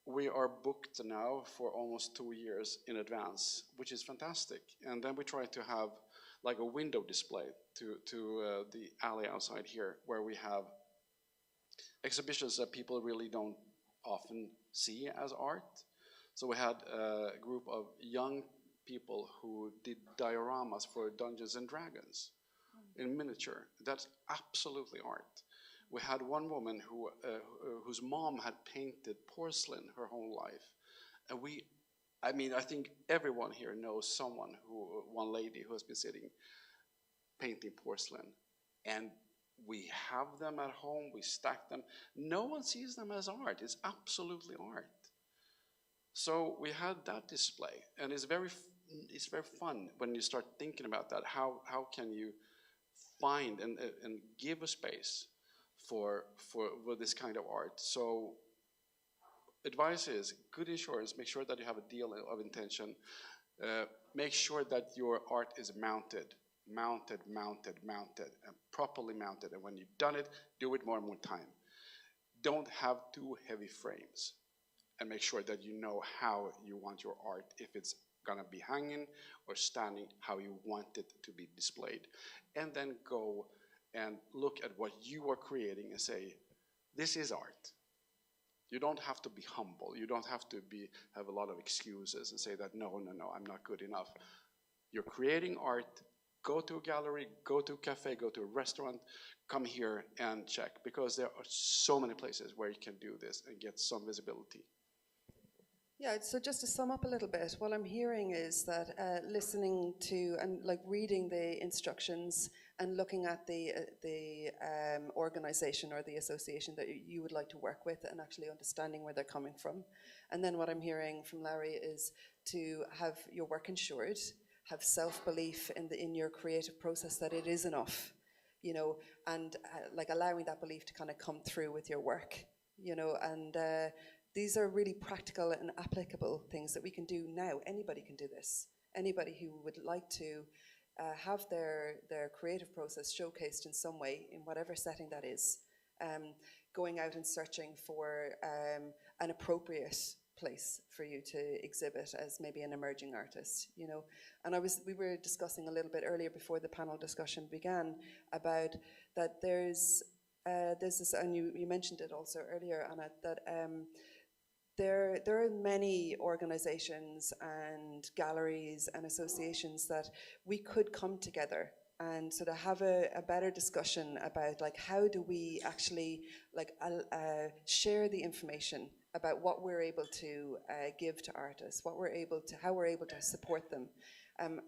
we are booked now for almost 2 years in advance, which is fantastic. And then we try to have like a window display to the alley outside here, where we have exhibitions that people really don't often see as art. So we had a group of young people who did dioramas for Dungeons and Dragons in miniature. That's absolutely art. We had one woman whose mom had painted porcelain her whole life. And I think everyone here knows one lady who has been sitting painting porcelain. And we have them at home, we stack them. No one sees them as art, it's absolutely art. So we had that display, and it's very fun when you start thinking about that. How can you find and give a space for this kind of art? So advice is good insurance. Make sure that you have a deal of intention. Make sure that your art is mounted, and properly mounted. And when you've done it, do it more and more time. Don't have too heavy frames, and make sure that you know how you want your art, if it's gonna be hanging or standing, how you want it to be displayed. And then go and look at what you are creating and say, this is art. You don't have to be humble. You don't have to have a lot of excuses and say that, no, I'm not good enough. You're creating art. Go to a gallery, go to a cafe, go to a restaurant, come here and check, because there are so many places where you can do this and get some visibility. Yeah, so just to sum up a little bit, what I'm hearing is that listening to and like reading the instructions and looking at the organization or the association that you would like to work with, and actually understanding where they're coming from. And then what I'm hearing from Larry is to have your work insured, have self-belief in your creative process that it is enough, and like allowing that belief to kind of come through with your work, and these are really practical and applicable things that we can do now. Anybody can do this. Anybody who would like to have their creative process showcased in some way, in whatever setting that is, going out and searching for an appropriate place for you to exhibit as maybe an emerging artist, And we were discussing a little bit earlier before the panel discussion began about that there's this, and you mentioned it also earlier, Anna, that there are many organizations and galleries and associations that we could come together and sort of have a better discussion about, like, how do we actually share the information about what we're able to give to artists, how we're able to support them.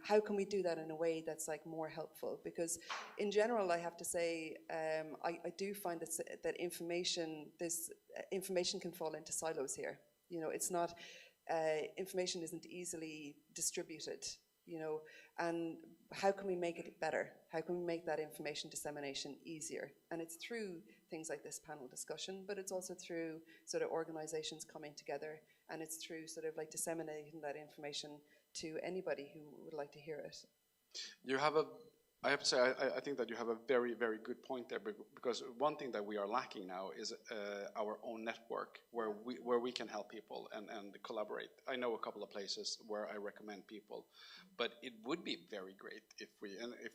How can we do that in a way that's like more helpful? Because in general, I have to say, I do find that information can fall into silos here. It's not, information isn't easily distributed, and how can we make it better? How can we make that information dissemination easier? And it's through things like this panel discussion, but it's also through sort of organizations coming together, and it's through sort of like disseminating that information to anybody who would like to hear it. I have to say, I think that you have a very, very good point there, because one thing that we are lacking now is our own network where we can help people and collaborate. I know a couple of places where I recommend people, but it would be very great if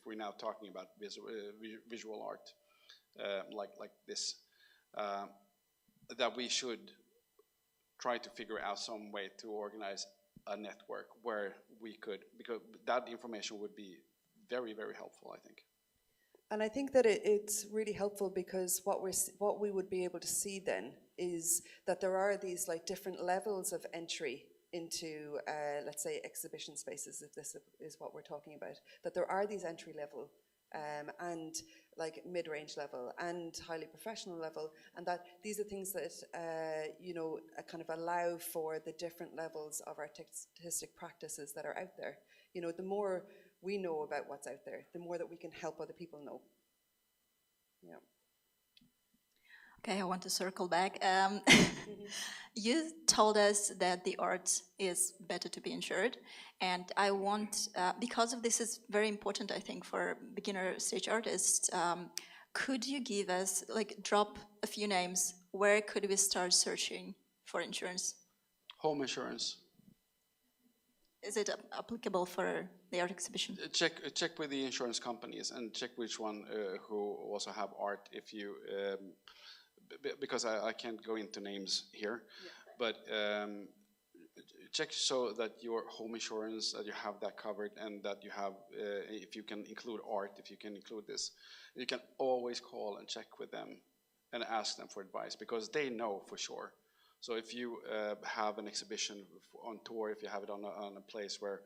we're now talking about visual art like this, that we should try to figure out some way to organize a network where we could, because that information would be very, very helpful, I think. And I think that it's really helpful, because what we would be able to see then is that there are these like different levels of entry into, let's say, exhibition spaces, if this is what we're talking about. That there are these entry level and like mid-range level and highly professional level, and that these are things that kind of allow for the different levels of artistic practices that are out there. The more we know about what's out there, the more that we can help other people know. Yeah. Okay, I want to circle back. You told us that the art is better to be insured, and I want, because of this is very important, I think, for beginner stage artists, could you give us, like, drop a few names? Where could we start searching for insurance? Home insurance. Is it applicable for the art exhibition? Check with the insurance companies and check which one who also have art. If you because I can't go into names here, but check so that your home insurance, that you have that covered, and that you have if you can include art, if you can include this, you can always call and check with them and ask them for advice, because they know for sure. So if you have an exhibition on tour, if you have it on a place where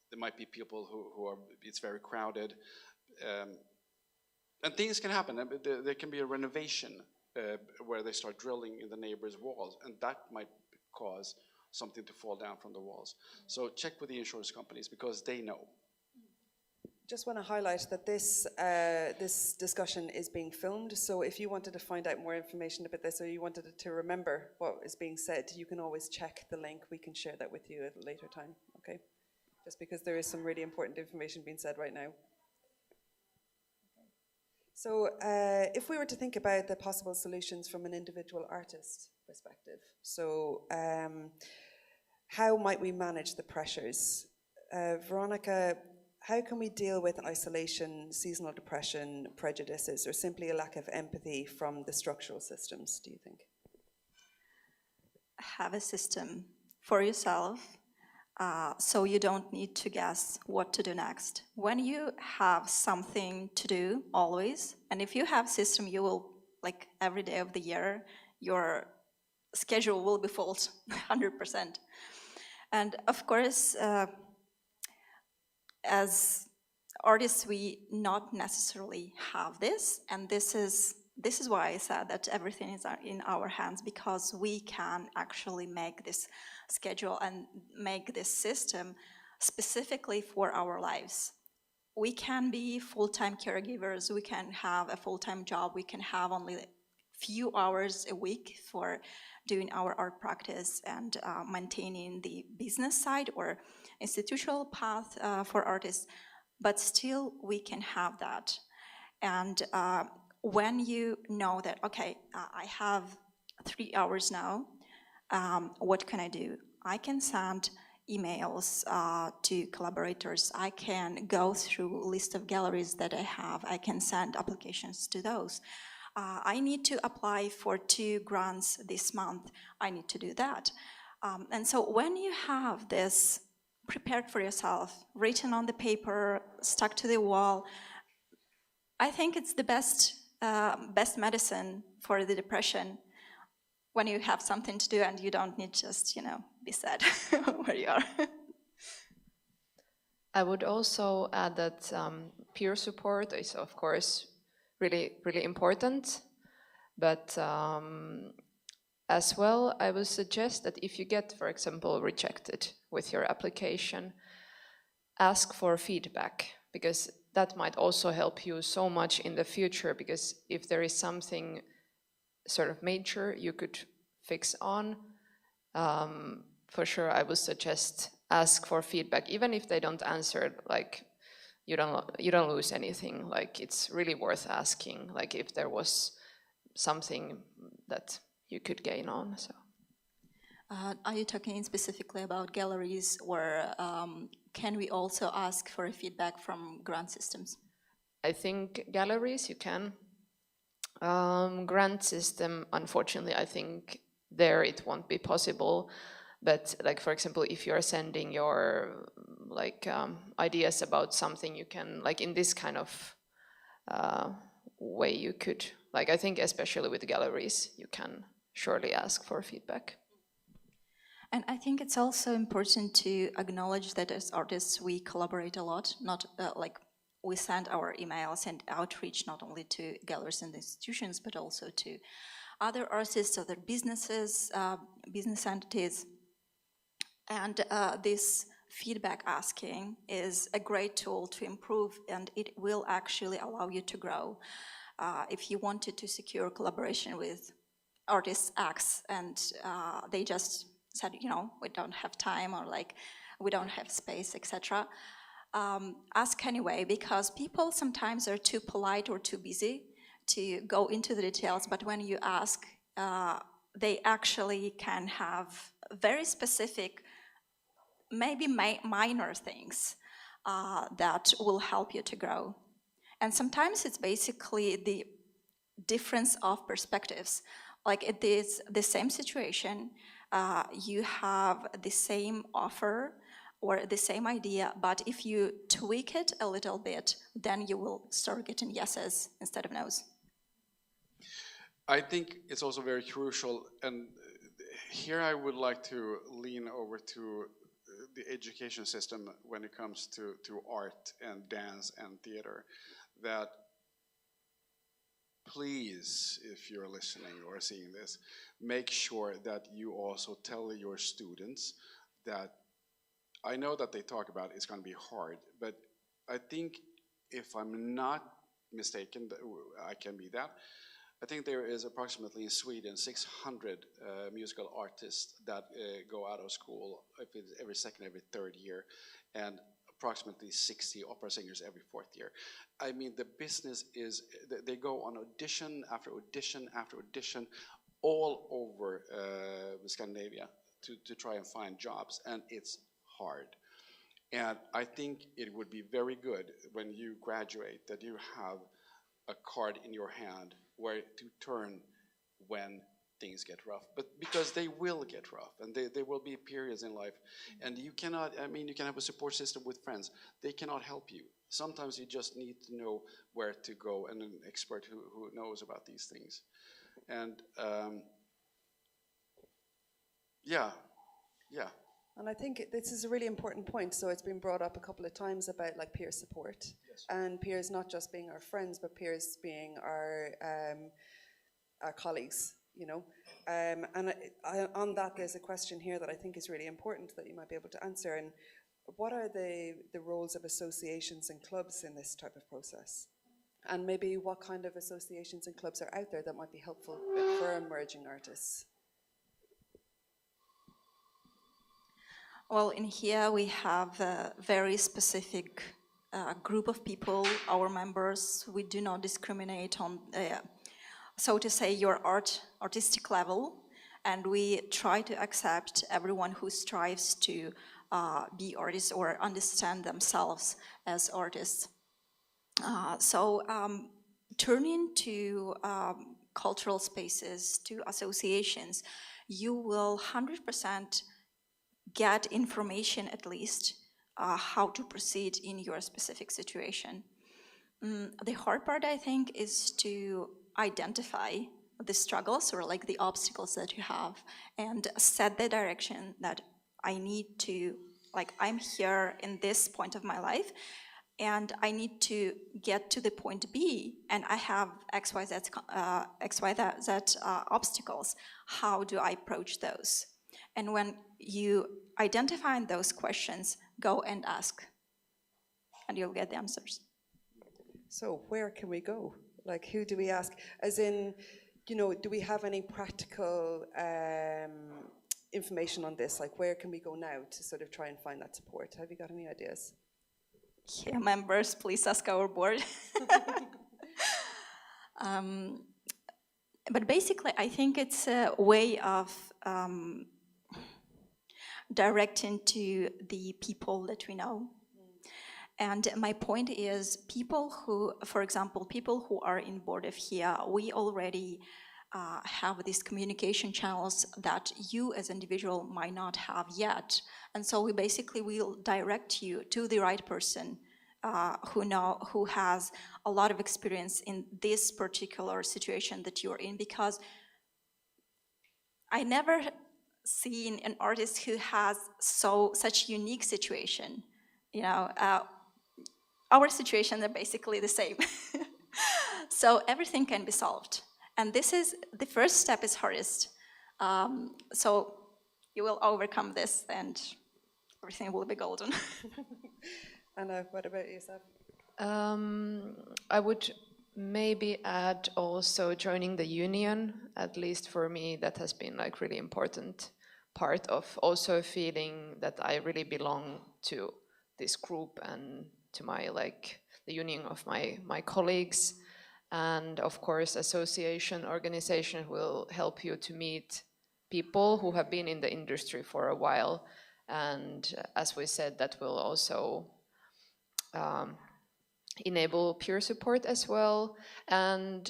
there might be people who are, it's very crowded, and things can happen. There can be a renovation where they start drilling in the neighbor's walls, and that might cause something to fall down from the walls. So check with the insurance companies, because they know. Just want to highlight that this discussion is being filmed, so if you wanted to find out more information about this, or you wanted to remember what is being said, you can always check the link. We can share that with you at a later time, okay? Just because there is some really important information being said right now. So if we were to think about the possible solutions from an individual artist perspective, so how might we manage the pressures? Veronica, how can we deal with isolation, seasonal depression, prejudices, or simply a lack of empathy from the structural systems, do you think? Have a system for yourself, so you don't need to guess what to do next. When you have something to do, always, and if you have a system, you will, like, every day of the year, your schedule will be full, 100%. And of course, as artists, we not necessarily have this, and this is why I said that everything is in our hands, because we can actually make this schedule and make this system specifically for our lives. We can be full-time caregivers, we can have a full-time job, we can have only a few hours a week for doing our art practice and maintaining the business side or institutional path for artists, but still we can have that. And when you know that, okay, I have 3 hours now, what can I do? I can send emails to collaborators. I can go through a list of galleries that I have. I can send applications to those. I need to apply for 2 grants this month. I need to do that. And so when you have this prepared for yourself, written on the paper, stuck to the wall, I think it's the best medicine for the depression, when you have something to do and you don't need just, be sad where you are. I would also add that peer support is, of course, really, really important. But as well, I would suggest that if you get, for example, rejected with your application, ask for feedback, because that might also help you so much in the future, because if there is something sort of major you could fix on, for sure I would suggest ask for feedback, even if they don't answer. Like, you don't lose anything. Like, it's really worth asking, like, if there was something that you could gain on. So are you talking specifically about galleries, or can we also ask for feedback from grant systems? I think galleries you can. Grant system, unfortunately, I think there it won't be possible. But, like, for example, if you are sending your ideas about something, you can, like, in this kind of way, you could, like, I think especially with galleries, you can surely ask for feedback. And I think it's also important to acknowledge that as artists we collaborate a lot, not like we send our emails and outreach not only to galleries and institutions, but also to other artists, other businesses, business entities. And this feedback asking is a great tool to improve, and it will actually allow you to grow. If you wanted to secure collaboration with artists asked, and they just said, you know, we don't have time, or like, we don't have space, etc. Ask anyway, because people sometimes are too polite or too busy to go into the details, but when you ask, they actually can have very specific, maybe minor things that will help you to grow. And sometimes it's basically the difference of perspectives. Like it is the same situation, you have the same offer or the same idea, but if you tweak it a little bit, then you will start getting yeses instead of nos. I think it's also very crucial, and here I would like to lean over to the education system when it comes to art and dance and theater, that please, if you're listening or seeing this, make sure that you also tell your students that, I know that they talk about it's going to be hard, but I think, if I'm not mistaken, I can be that, I think there is approximately in Sweden 600 musical artists that go out of school, if it's every second, every third year, and approximately 60 opera singers every fourth year. I mean, the business is, they go on audition after audition after audition all over Scandinavia to try and find jobs, and it's hard. And I think it would be very good when you graduate that you have a card in your hand where to turn when things get rough, but because they will get rough, and there will be periods in life, and you cannot, I mean, you can have a support system with friends, they cannot help you. Sometimes you just need to know where to go, and an expert who knows about these things. And yeah. And I think this is a really important point. So it's been brought up a couple of times about like peer support, yes. And peers not just being our friends, but peers being our colleagues. You know, and on that, there's a question here that I think is really important that you might be able to answer. And what are the roles of associations and clubs in this type of process? And maybe what kind of associations and clubs are out there that might be helpful for emerging artists? Well, in here we have a very specific group of people, our members. We do not discriminate on, so to say, your artistic level, and we try to accept everyone who strives to be artists or understand themselves as artists. So turning to cultural spaces, to associations, you will 100% get information, at least, how to proceed in your specific situation. The hard part, I think, is to identify the struggles or like the obstacles that you have and set the direction that I need to, like, I'm here in this point of my life and I need to get to the point B, and I have XYZ obstacles. How do I approach those? And when you identify those questions, go and ask, and you'll get the answers. So where can we go? Like, who do we ask? As in, you know, do we have any practical information on this? Like, where can we go now to sort of try and find that support? Have you got any ideas? Yeah, members, please ask our board. But basically, I think it's a way of directing to the people that we know. And my point is, people who, for example, people who are in board of here, we already have these communication channels that you as individual might not have yet. And so we basically will direct you to the right person who has a lot of experience in this particular situation that you're in, because I never seen an artist who has such unique situation. You know, our situations are basically the same. So everything can be solved. And this is, the first step is hardest. So you will overcome this and everything will be golden. Anna, what about yourself? I would maybe add also joining the union. At least for me, that has been like really important part of also feeling that I really belong to this group and to my like the union of my colleagues. And of course, association organization will help you to meet people who have been in the industry for a while. And as we said, that will also enable peer support as well. And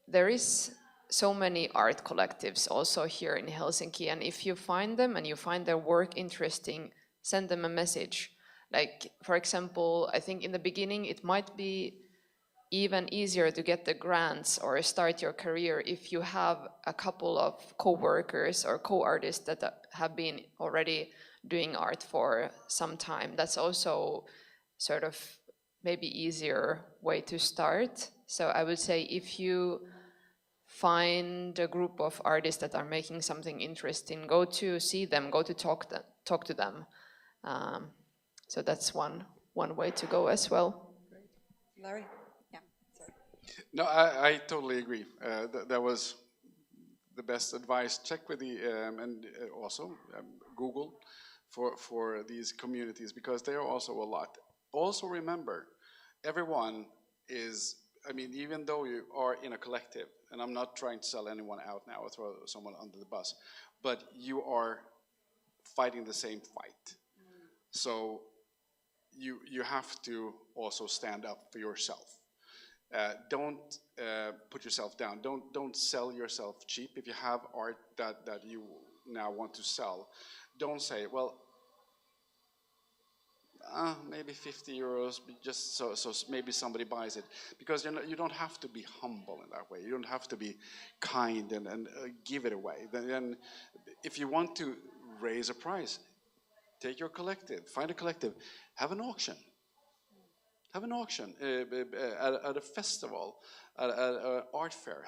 there is so many art collectives also here in Helsinki. And if you find them and you find their work interesting, send them a message. Like, for example, I think in the beginning it might be even easier to get the grants or start your career if you have a couple of co-workers or co-artists that have been already doing art for some time. That's also sort of maybe easier way to start. So I would say if you find a group of artists that are making something interesting, go to see them, go to talk to them. So that's one way to go as well. Larry? No, I totally agree. That was the best advice. Check with the and also Google for these communities, because they are also a lot. Also remember, everyone is. I mean, even though you are in a collective, and I'm not trying to sell anyone out now or throw someone under the bus, but you are fighting the same fight. So you have to also stand up for yourself. Don't put yourself down. Don't sell yourself cheap. If you have art that you now want to sell, don't say, well, maybe 50 euros, just so maybe somebody buys it. Because you don't have to be humble in that way. You don't have to be kind and give it away. Then if you want to raise a price, take your collective, find a collective, have an auction. Have an auction at a festival, at an art fair,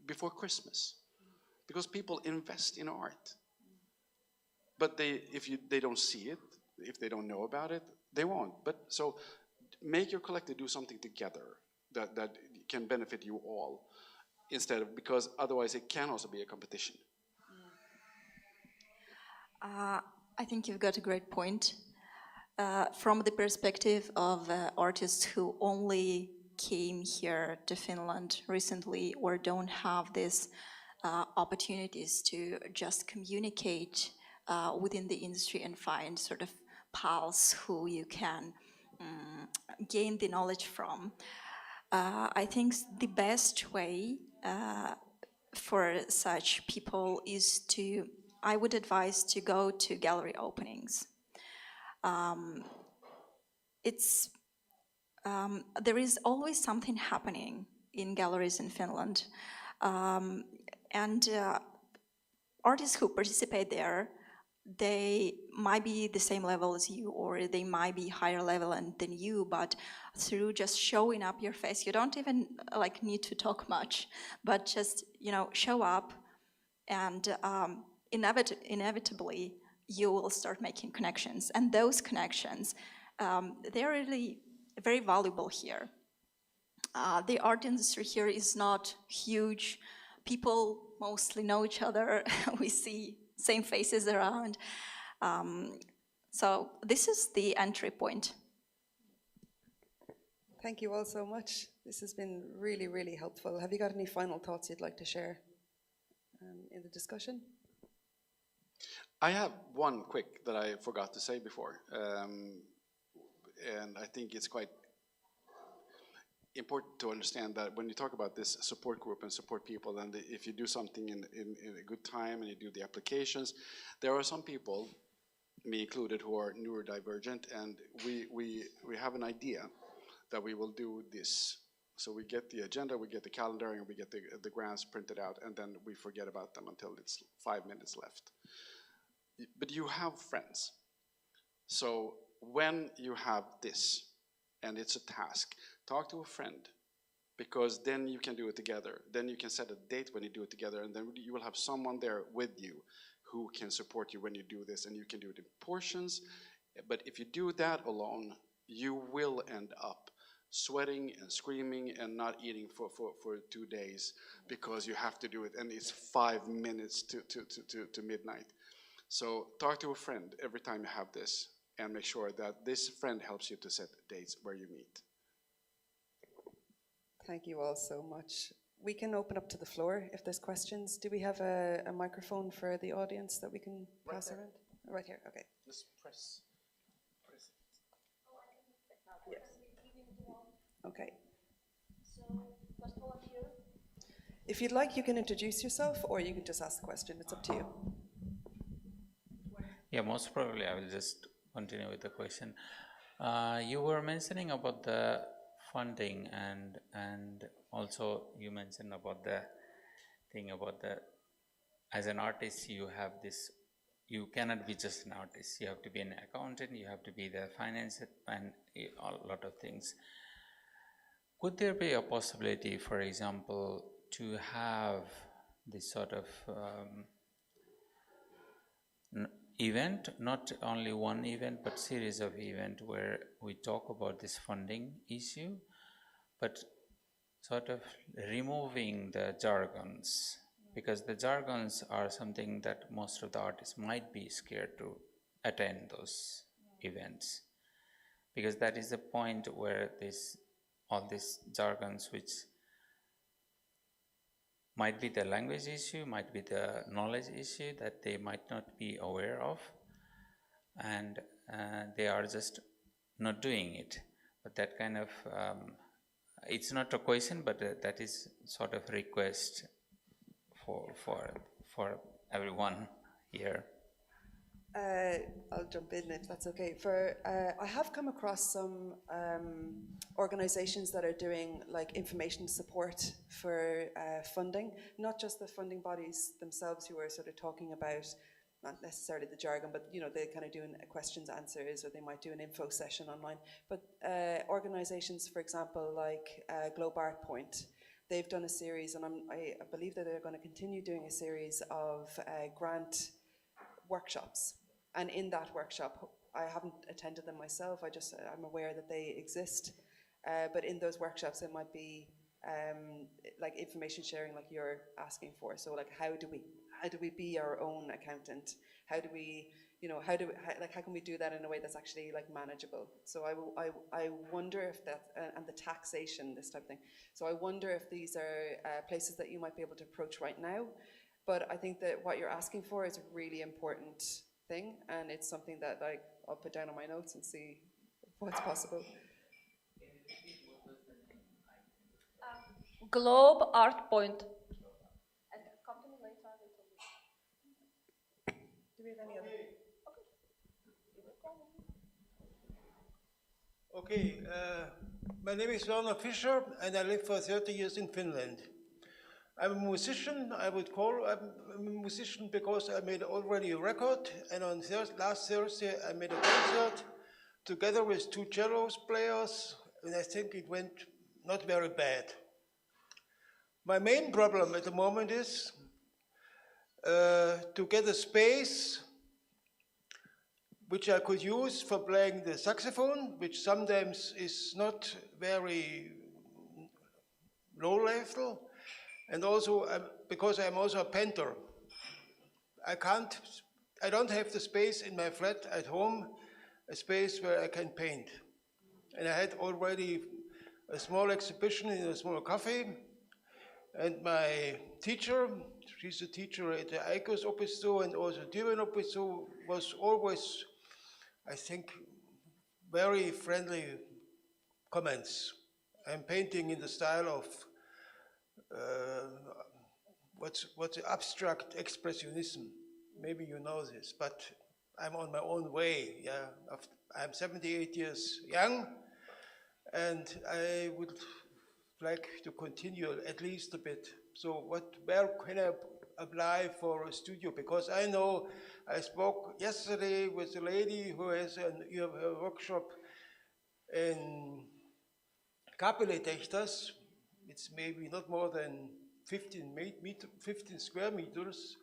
before Christmas, because people invest in art. But if they don't see it, if they don't know about it, they won't. But so make your collective do something together that can benefit you all, because otherwise it can also be a competition. I think you've got a great point. From the perspective of artists who only came here to Finland recently or don't have these opportunities to just communicate within the industry and find sort of pals who you can gain the knowledge from, I think the best way for such people is I would advise to go to gallery openings. There is always something happening in galleries in Finland, and artists who participate there, they might be the same level as you, or they might be higher level than you, but through just showing up your face, you don't even need to talk much, but just show up, and inevitably you will start making connections, and those connections, they're really very valuable here. The art industry here is not huge. People mostly know each other. We see same faces around. So this is the entry point. Thank you all so much. This has been really, really helpful. Have you got any final thoughts you'd like to share in the discussion? I have one quick that I forgot to say before, and I think it's quite important to understand that when you talk about this support group and support people, and if you do something in a good time and you do the applications, there are some people, me included, who are neurodivergent, and we have an idea that we will do this. So we get the agenda, we get the calendar, and we get the grants printed out, and then we forget about them until it's 5 minutes left. But you have friends. So when you have this, and it's a task, talk to a friend, because then you can do it together. Then you can set a date when you do it together, and then you will have someone there with you who can support you when you do this, and you can do it in portions. But if you do that alone, you will end up sweating and screaming and not eating for 2 days because you have to do it, and it's 5 minutes to midnight. So talk to a friend every time you have this, and make sure that this friend helps you to set dates where you meet. Thank you all so much. We can open up to the floor if there's questions. Do we have a microphone for the audience that we can pass around? Right here, okay. Just press. Yes. Okay. So, first of all, I'm here. If you'd like, you can introduce yourself, or you can just ask the question. It's up to you. Yeah, most probably I will just continue with the question. You were mentioning about the funding, and also you mentioned about the thing about the, as an artist you have this, you cannot be just an artist, you have to be an accountant, you have to be the finance and a lot of things. Could there be a possibility, for example, to have this sort of event, not only one event but series of events where we talk about this funding issue, but sort of removing the jargons, because the jargons are something that most of the artists might be scared to attend those events, because that is the point where all these jargons, which might be the language issue, might be the knowledge issue that they might not be aware of, and they are just not doing it. But that kind of, it's not a question, but that is sort of request for everyone here. I'll jump in if that's okay. I have come across some organizations that are doing like information support for funding, not just the funding bodies themselves who are sort of talking about, not necessarily the jargon, but you know, they kind of doing questions, answers, or they might do an info session online. But organizations, for example, like Globe Art Point, they've done a series, and I believe that they're going to continue doing a series of grant workshops. And in that workshop, I haven't attended them myself, I'm aware that they exist. But in those workshops, it might be like information sharing like you're asking for. So like, how do we be our own accountant? How can we do that in a way that's actually like manageable? So I wonder if that, and the taxation, this type of thing. So I wonder if these are places that you might be able to approach right now. But I think that what you're asking for is a really important thing, and it's something that I'll put down on my notes and see what's possible. Globe Art Point. And come to me later. Do we have any other? Okay, my name is Werner Fischer, and I lived for 30 years in Finland. I'm a musician. I'm a musician because I made already a record, and on last Thursday I made a concert together with 2 cello players, and I think it went not very bad. My main problem at the moment is to get a space which I could use for playing the saxophone, which sometimes is not very low level, and also because I'm also a painter. I don't have the space in my flat at home, a space where I can paint. And I had already a small exhibition in a small cafe, and my teacher, she's a teacher at the Eikos Opisto and also Düren Opisto, was always, I think, very friendly comments. I'm painting in the style of what's abstract expressionism. Maybe you know this, but I'm on my own way. Yeah, I'm 78 years young, and I would like to continue at least a bit. So where can I apply for a studio? Because I know I spoke yesterday with a lady who has a workshop in Kapellitechtas. It's maybe not more than 15 square meters,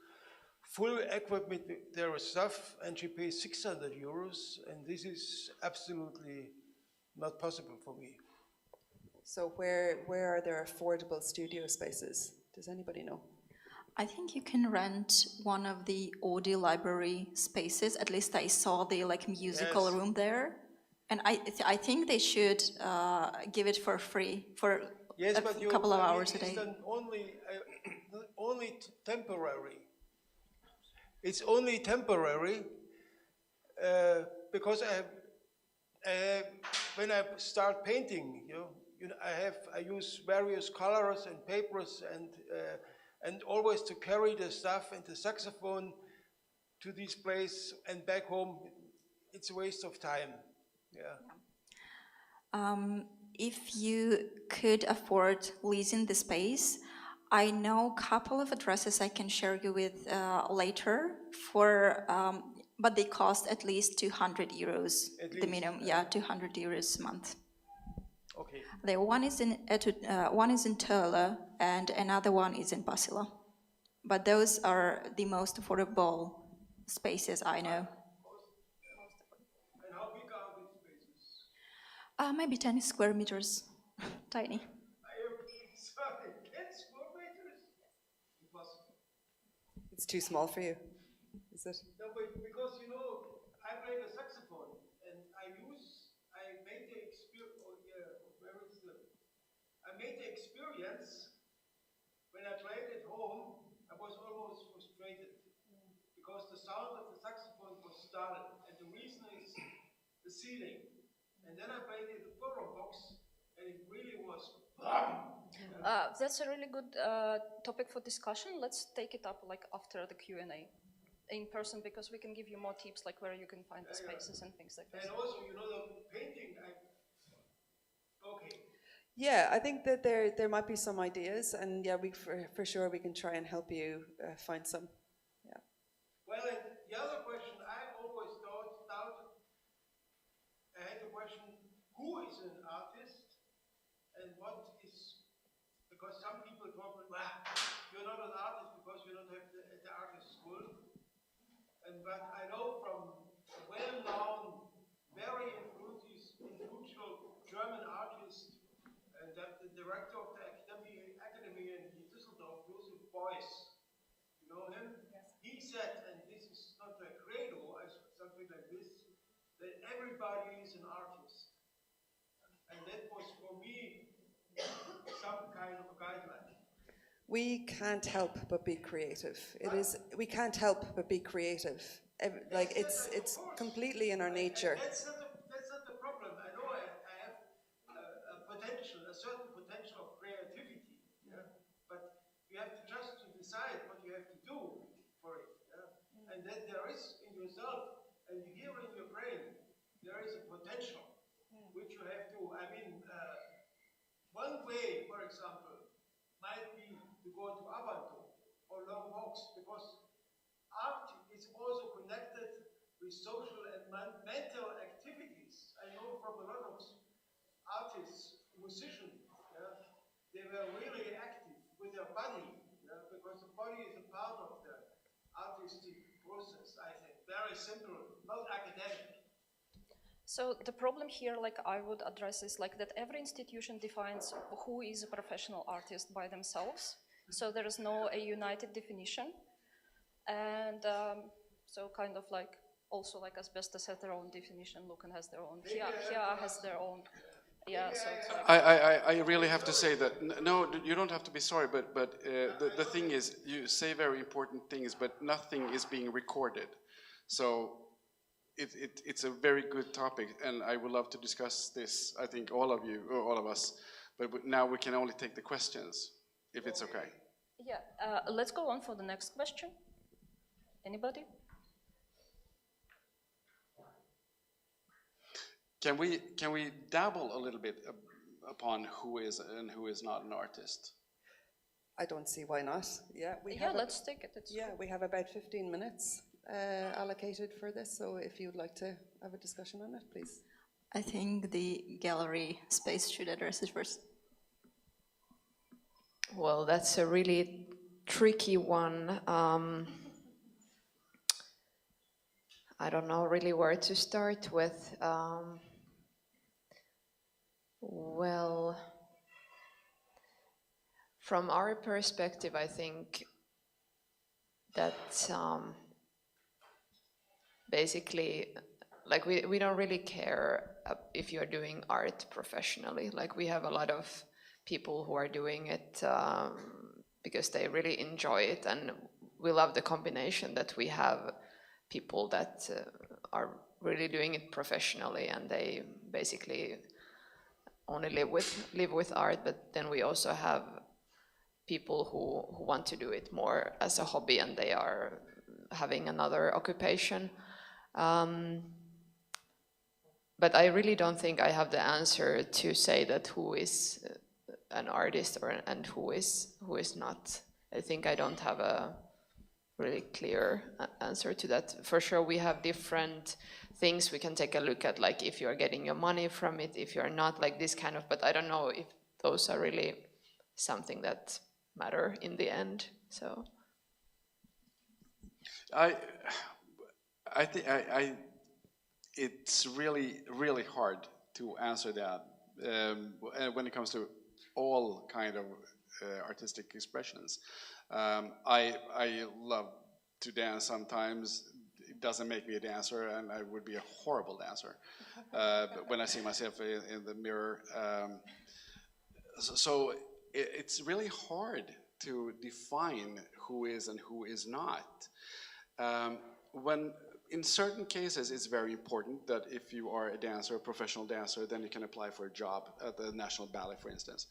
full equipment, there is stuff, and she pays 600 euros, and this is absolutely not possible for me. So where are there affordable studio spaces? Does anybody know? I think you can rent one of the Audi library spaces. At least I saw the like musical Yes. room there, and I think they should give it for free for Yes, a but couple of hours a it's day. then only temporary. It's only temporary because when I start painting, I use various colors and papers and always to carry the stuff and the saxophone to this place and back home. It's a waste of time. Yeah. If you could afford leasing the space, I know a couple of addresses I can share you with later but they cost at least 200 euros, At the least, minimum, yeah, 200 euros a month. Okay. One is in Töle and another one is in Pasila. But those are the most affordable spaces I know. And how big are these spaces? Maybe 10 square meters, tiny. Sorry, 10 square meters? Impossible. It's too small for you, is it? No, but because I play the saxophone and I made the experience. Oh, yeah, where is the? I made the experience when I played at home. I was almost frustrated because the sound of the saxophone was started, and the reason is the ceiling. And then I played in the forum box, and it really was. That's a really good topic for discussion. Let's take it up like after the Q&A in person, because we can give you more tips like where you can find the spaces and things like this. And also, the painting. Okay. Yeah, I think that there might be some ideas, and yeah, we for sure we can try and help you find some. Yeah. Well, and the other question I always doubted. I had the question: who is an artist, and what is? Because some people talk about, you're not an artist because you don't have the artist school. But I know from a well-known, very influential German artist, and that the director of the academy in Düsseldorf, Joseph Beuys, you know him? Yes. He said, and this is not a credo, something like this, that everybody is an artist. And that was for me some kind of a guideline. We can't help but be creative. We can't help but be creative. Like it's completely in our nature. That's not the problem. I know I have a certain potential of creativity. Yeah? But you have to just decide what you have to do for it. Yeah? And then there is in yourself and here in your brain, there is a potential which you have to. One way, for example, might be to go to Abanto or long walks, because art is also connected with social and mental activities. I know from a lot of artists, musicians, they were really active with their body, because the body is a part of the artistic process, I think. Very simple, not academic. So the problem here, like I would address, is like that every institution defines who is a professional artist by themselves. So there is no a united definition. And so kind of like, also like Asbestos has their own definition, Lucan has their own, Hia has their own. Yeah, so it's like... I really have to say that, no, you don't have to be sorry, but the thing is, you say very important things, but nothing is being recorded. So it's a very good topic, and I would love to discuss this, I think all of you, or all of us, but now we can only take the questions, if it's okay. Yeah, let's go on for the next question. Anybody? Can we dabble a little bit upon who is and who is not an artist? I don't see why not. Yeah, Let's take it. We have about 15 minutes allocated for this, so if you'd like to have a discussion on it, please. I think the gallery space should address it first. Well, that's a really tricky one. I don't know really where to start with. Well, From our perspective, I think that basically, like we don't really care if you're doing art professionally. Like we have a lot of people who are doing it because they really enjoy it, and we love the combination that we have people that are really doing it professionally, and they basically only live with art. But then we also have people who want to do it more as a hobby, and they are having another occupation. But I really don't think I have the answer to say that who is an artist and who is not. I think I don't have a really clear answer to that. For sure, we have different things we can take a look at, like if you're getting your money from it, if you're not, like this kind of, but I don't know if those are really something that matter in the end. So I think it's really hard to answer that when it comes to all kind of artistic expressions. I love to dance sometimes. It doesn't make me a dancer, and I would be a horrible dancer when I see myself in the mirror. So it's really hard to define who is and who is not. When in certain cases, it's very important that if you are a dancer, a professional dancer, then you can apply for a job at the National Ballet, for instance.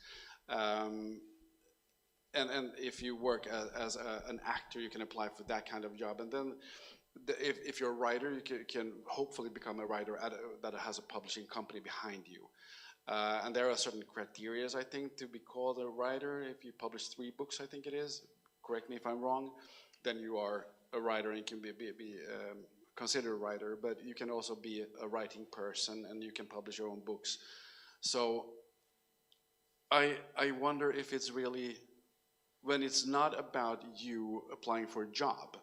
And if you work as an actor, you can apply for that kind of job. And then if you're a writer, you can hopefully become a writer that has a publishing company behind you. And there are certain criteria, I think, to be called a writer. If you publish 3 books, I think it is, correct me if I'm wrong, then you are a writer and can be considered a writer. But you can also be a writing person, and you can publish your own books. So I wonder if it's really, when it's not about you applying for a job,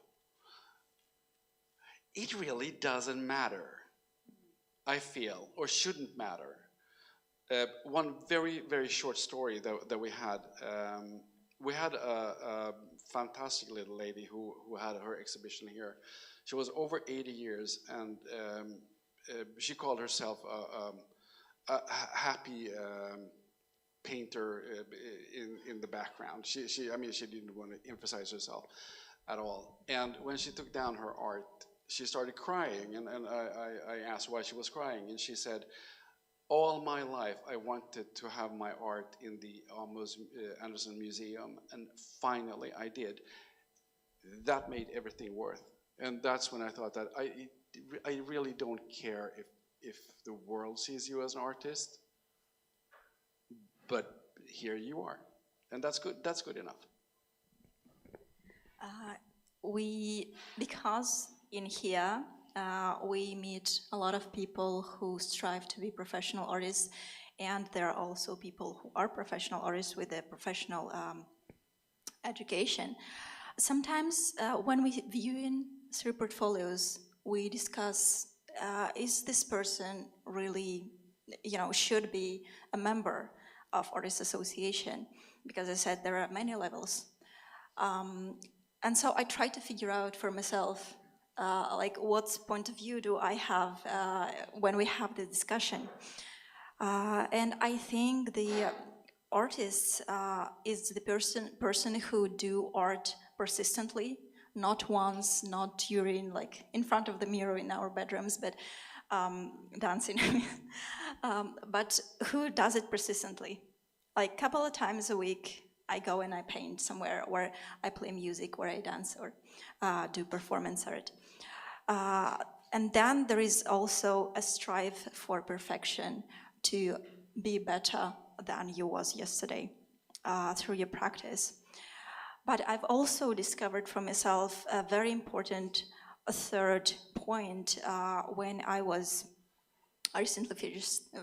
it really doesn't matter, I feel, or shouldn't matter. One very, very short story that we had a fantastic little lady who had her exhibition here. She was over 80 years, and she called herself a happy painter in the background. She didn't want to emphasize herself at all. And when she took down her art, she started crying, and I asked why she was crying, and she said, all my life I wanted to have my art in the Anderson Museum, and finally I did. That made everything worth. And that's when I thought that I really don't care if the world sees you as an artist, but here you are, and that's good enough. Because in here we meet a lot of people who strive to be professional artists, and there are also people who are professional artists with a professional education. Sometimes when we view through portfolios, we discuss, is this person really, should be a member of Artists Association? Because as I said, there are many levels. And so I try to figure out for myself, what point of view do I have when we have the discussion? And I think the artist is the person who do art persistently, not once, not during, in front of the mirror in our bedrooms, but dancing, but who does it persistently. A couple of times a week, I go and I paint somewhere, or I play music, or I dance, or do performance art. And then there is also a strive for perfection, to be better than you was yesterday through your practice. But I've also discovered for myself a very important third point when I recently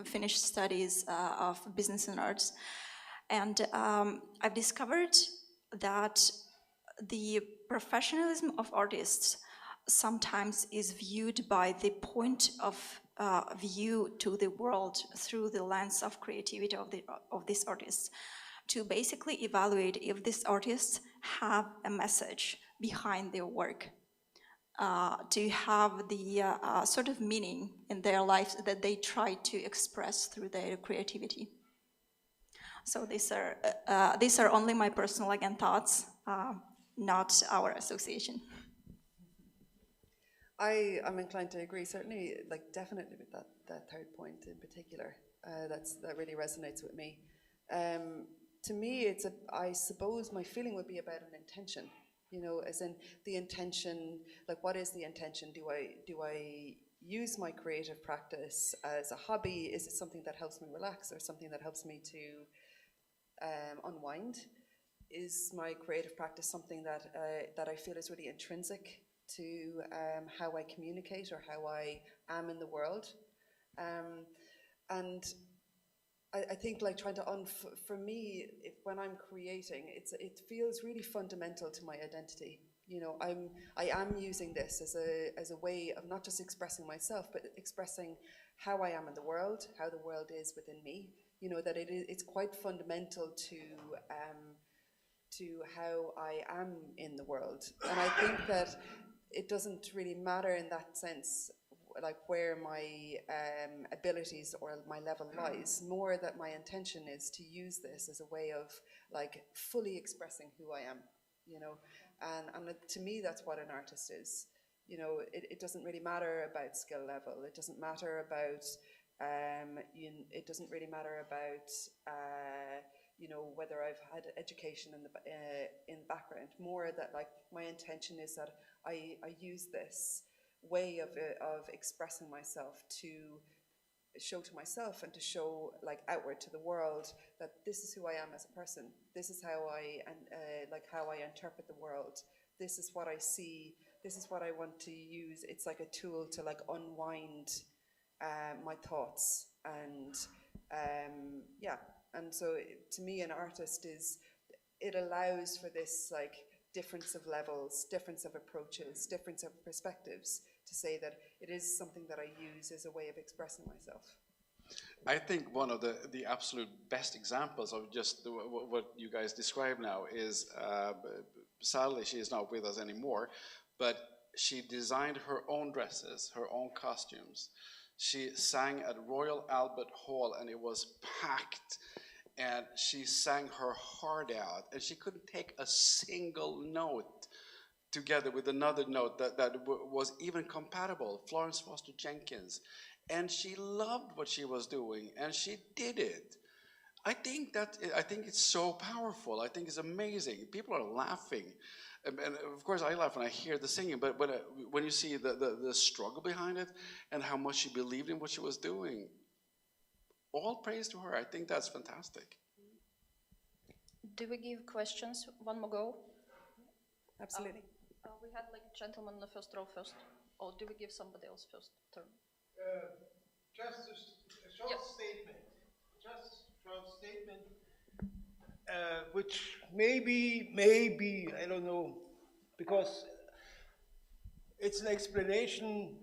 finished studies of business and arts. And I've discovered that the professionalism of artists sometimes is viewed by the point of view to the world through the lens of creativity of these artists. to basically evaluate if these artists have a message behind their work, to have the sort of meaning in their lives that they try to express through their creativity. So these are only my personal, again, thoughts, not our association. I am inclined to agree, certainly, like definitely with that third point in particular. That really resonates with me. To me, I suppose my feeling would be about an intention, you know, as in the intention, like what is the intention? Do I use my creative practice as a hobby? Is it something that helps me relax or something that helps me to unwind? Is my creative practice something that I feel is really intrinsic to how I communicate or how I am in the world? And I think like trying to, for me, when I'm creating, it feels really fundamental to my identity. You know, I am using this as a way of not just expressing myself, but expressing how I am in the world, how the world is within me. You know, that it's quite fundamental to how I am in the world. And I think that it doesn't really matter in that sense, like where my abilities or my level lies, more that my intention is to use this as a way of like fully expressing who I am, you know. And to me, that's what an artist is. You know, it doesn't really matter about skill level. It doesn't matter about, it doesn't really matter about, you know, whether I've had education in the background. More that like my intention is that I use this way of expressing myself to show to myself and to show like outward to the world that this is who I am as a person. This is how how I interpret the world. This is what I see. This is what I want to use. It's like a tool to like unwind my thoughts and yeah. And so to me, an artist it allows for this like difference of levels, difference of approaches, difference of perspectives, to say that it is something that I use as a way of expressing myself. I think one of the absolute best examples of just what you guys describe now is, sadly she is not with us anymore, but she designed her own dresses, her own costumes. She sang at Royal Albert Hall and it was packed. And she sang her heart out, and she couldn't take a single note together with another note that was even compatible, Florence Foster Jenkins. And she loved what she was doing, and she did it. I think it's so powerful. I think it's amazing. People are laughing. And of course, I laugh when I hear the singing, but when you see the struggle behind it and how much she believed in what she was doing, all praise to her. I think that's fantastic. Do we give questions one more go? Absolutely. We had like gentleman in the first row first. Or do we give somebody else first turn? Just a short statement. Just a short statement, which maybe, I don't know, because it's an explanation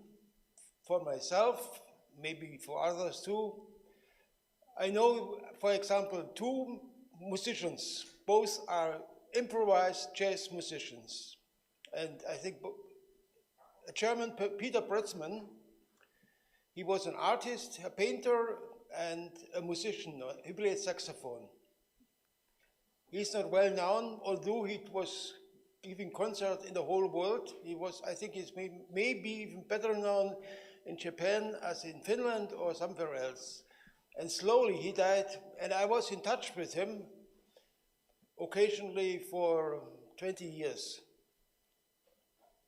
for myself, maybe for others too. I know, for example, two musicians, both are improvised jazz musicians. And I think a German, Peter Brötzmann, he was an artist, a painter, and a musician. He played saxophone. He's not well known, although he was giving concerts in the whole world. I think he's maybe even better known in Japan as in Finland or somewhere else. And slowly he died, and I was in touch with him occasionally for 20 years.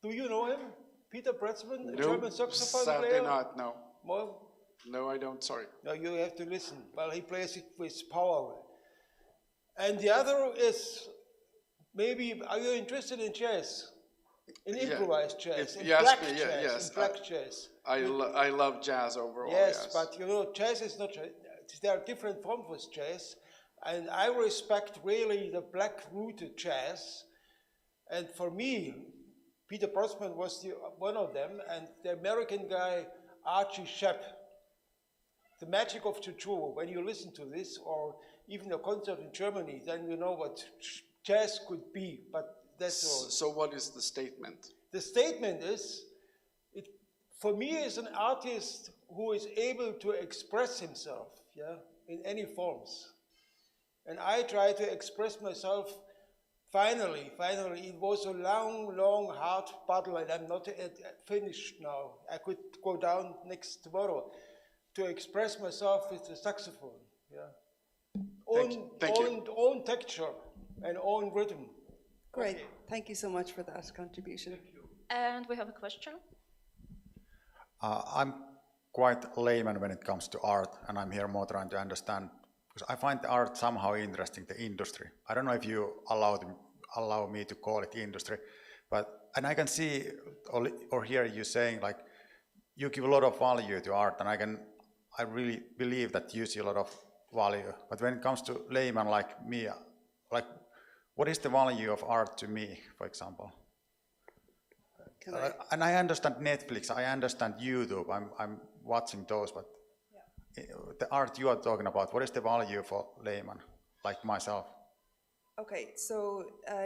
Do you know him? Peter Brötzmann, a German saxophone player? Sadly not, no. Well, no, I don't, sorry. No, you have to listen. Well, he plays it with power. And the other is, maybe, are you interested in jazz? In improvised jazz, in black jazz, in black jazz. I love jazz overall, yes. But you know, jazz is not, there are different forms of jazz, and I respect really the black-rooted jazz. And for me, Peter Brötzmann was one of them, and the American guy, Archie Shepp. the magic of Juju. When you listen to this, or even a concert in Germany, then you know what jazz could be, but that's all. So what is the statement? The statement is, for me as an artist who is able to express himself, yeah, in any forms, and I try to express myself. Finally, it was a long, hard battle, and I'm not finished now. I could go down next tomorrow to express myself with the saxophone. Yeah, own texture and own rhythm. Great. Okay. Thank you so much for that contribution. And we have a question. I'm quite layman when it comes to art, and I'm here more trying to understand, because I find the art somehow interesting, the industry. I don't know if you allow me to call it industry, and I can see or hear you saying like you give a lot of value to art, and I really believe that you see a lot of value. But when it comes to layman like me, like what is the value of art to me, for example? And I understand Netflix, I understand YouTube, I'm watching those, but the art you are talking about, what is the value for layman like myself? Okay, so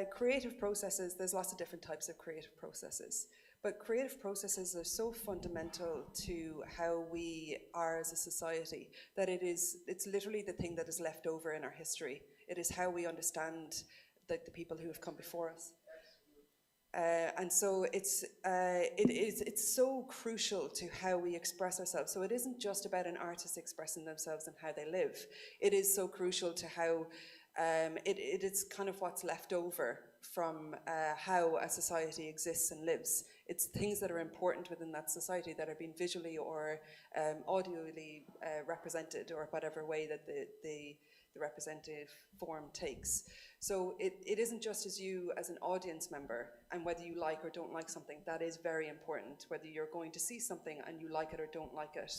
creative processes, there's lots of different types of creative processes, but creative processes are so fundamental to how we are as a society that it's literally the thing that is left over in our history. It is how we understand the people who have come before us. And so it's so crucial to how we express ourselves. So it isn't just about an artist expressing themselves and how they live. It is so crucial to how it is kind of what's left over from how a society exists and lives. It's things that are important within that society that are being visually or audially represented, or whatever way that the representative form takes. So it isn't just as you as an audience member, and whether you like or don't like something, that is very important, whether you're going to see something and you like it or don't like it.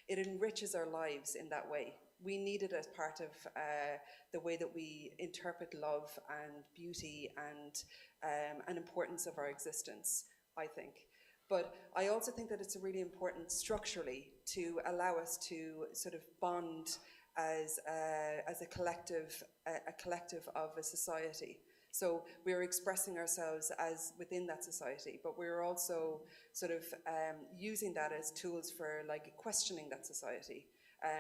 It enriches our lives in that way. We need it as part of the way that we interpret love and beauty and an importance of our existence, I think. But I also think that it's really important structurally to allow us to sort of bond as a collective of a society. So we're expressing ourselves as within that society, but we're also sort of using that as tools for like questioning that society,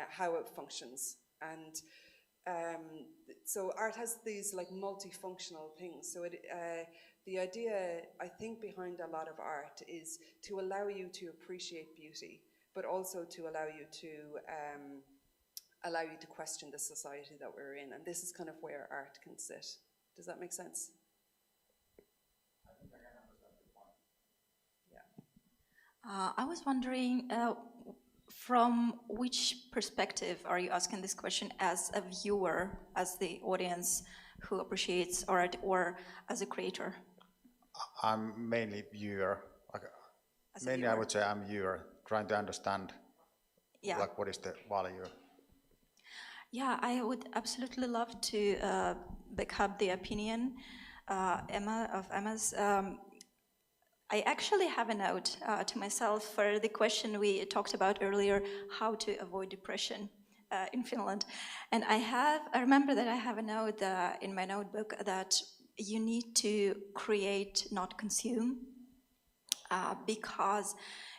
how it functions. And so art has these like multifunctional things. So the idea, I think, behind a lot of art is to allow you to appreciate beauty, but also to allow you to question the society that we're in. And this is kind of where art can sit. Does that make sense? I think I can understand the point. Yeah. I was wondering, from which perspective are you asking this question? As a viewer, as the audience who appreciates art, or as a creator? I'm mainly viewer. Mainly I would say I'm viewer, trying to understand like what is the value. Yeah, I would absolutely love to back up the opinion Emma's. I actually have a note to myself for the question we talked about earlier, how to avoid depression in Finland. And I remember that I have a note in my notebook that you need to create, not consume. Because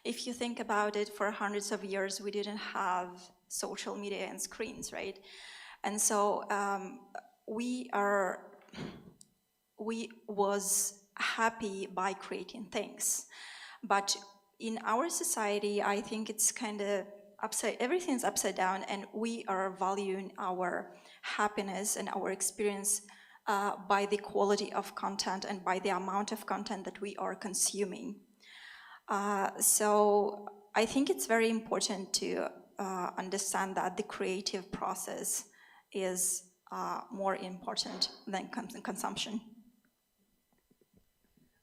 if you think about it, for hundreds of years, we didn't have social media and screens, right? And so we was happy by creating things. But in our society, I think it's kind of everything's upside down, and we are valuing our happiness and our experience by the quality of content and by the amount of content that we are consuming. So I think it's very important to understand that the creative process is more important than consumption.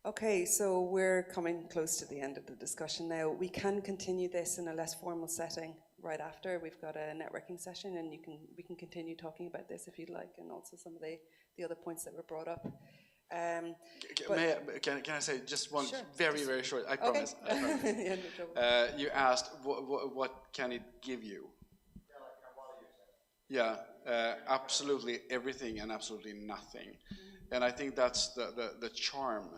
Okay, so we're coming close to the end of the discussion now. We can continue this in a less formal setting right after. We've got a networking session, and we can continue talking about this if you'd like, and also some of the other points that were brought up. Can I say just one? Sure. Very short, I promise. Yeah, no trouble. You asked what can it give you? Yeah, absolutely everything and absolutely nothing. And I think that's the charm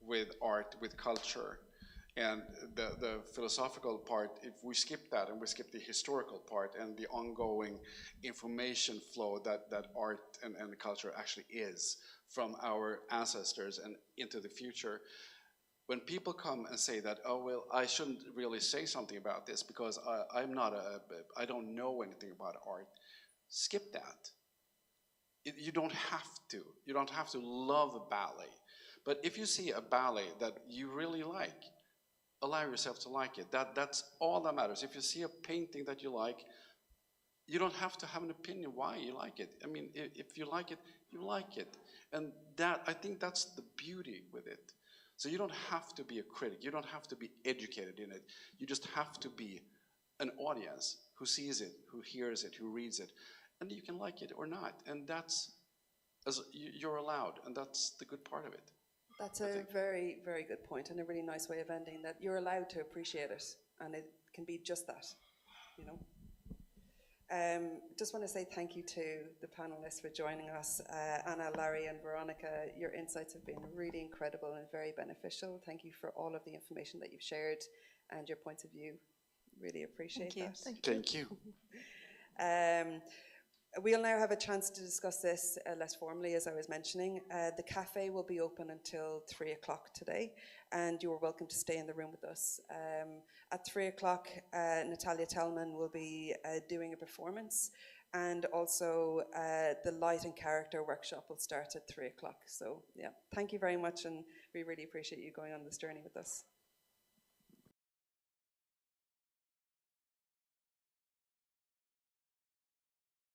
with art, with culture. And the philosophical part, if we skip that and we skip the historical part and the ongoing information flow that art and culture actually is from our ancestors and into the future, when people come and say that, oh, well, I shouldn't really say something about this because I don't know anything about art, skip that. You don't have to. You don't have to love ballet. But if you see a ballet that you really like, allow yourself to like it. That's all that matters. If you see a painting that you like, you don't have to have an opinion why you like it. I mean, if you like it, you like it. And that, I think that's the beauty with it. So you don't have to be a critic. You don't have to be educated in it. You just have to be an audience who sees it, who hears it, who reads it. And you can like it or not. And that's, you're allowed. And that's the good part of it. That's a very, very good point and a really nice way of ending, that you're allowed to appreciate it and it can be just that, you know. Just want to say thank you to the panelists for joining us. Anna, Larry and Veronica, your insights have been really incredible and very beneficial. Thank you for all of the information that you've shared and your points of view. Really appreciate that. Thank you. We'll now have a chance to discuss this less formally, as I was mentioning. The cafe will be open until 3 o'clock today, and you're welcome to stay in the room with us. At 3 o'clock, Natalia Tellman will be doing a performance, and also the light and character workshop will start at 3 o'clock. So yeah, thank you very much, and we really appreciate you going on this journey with us.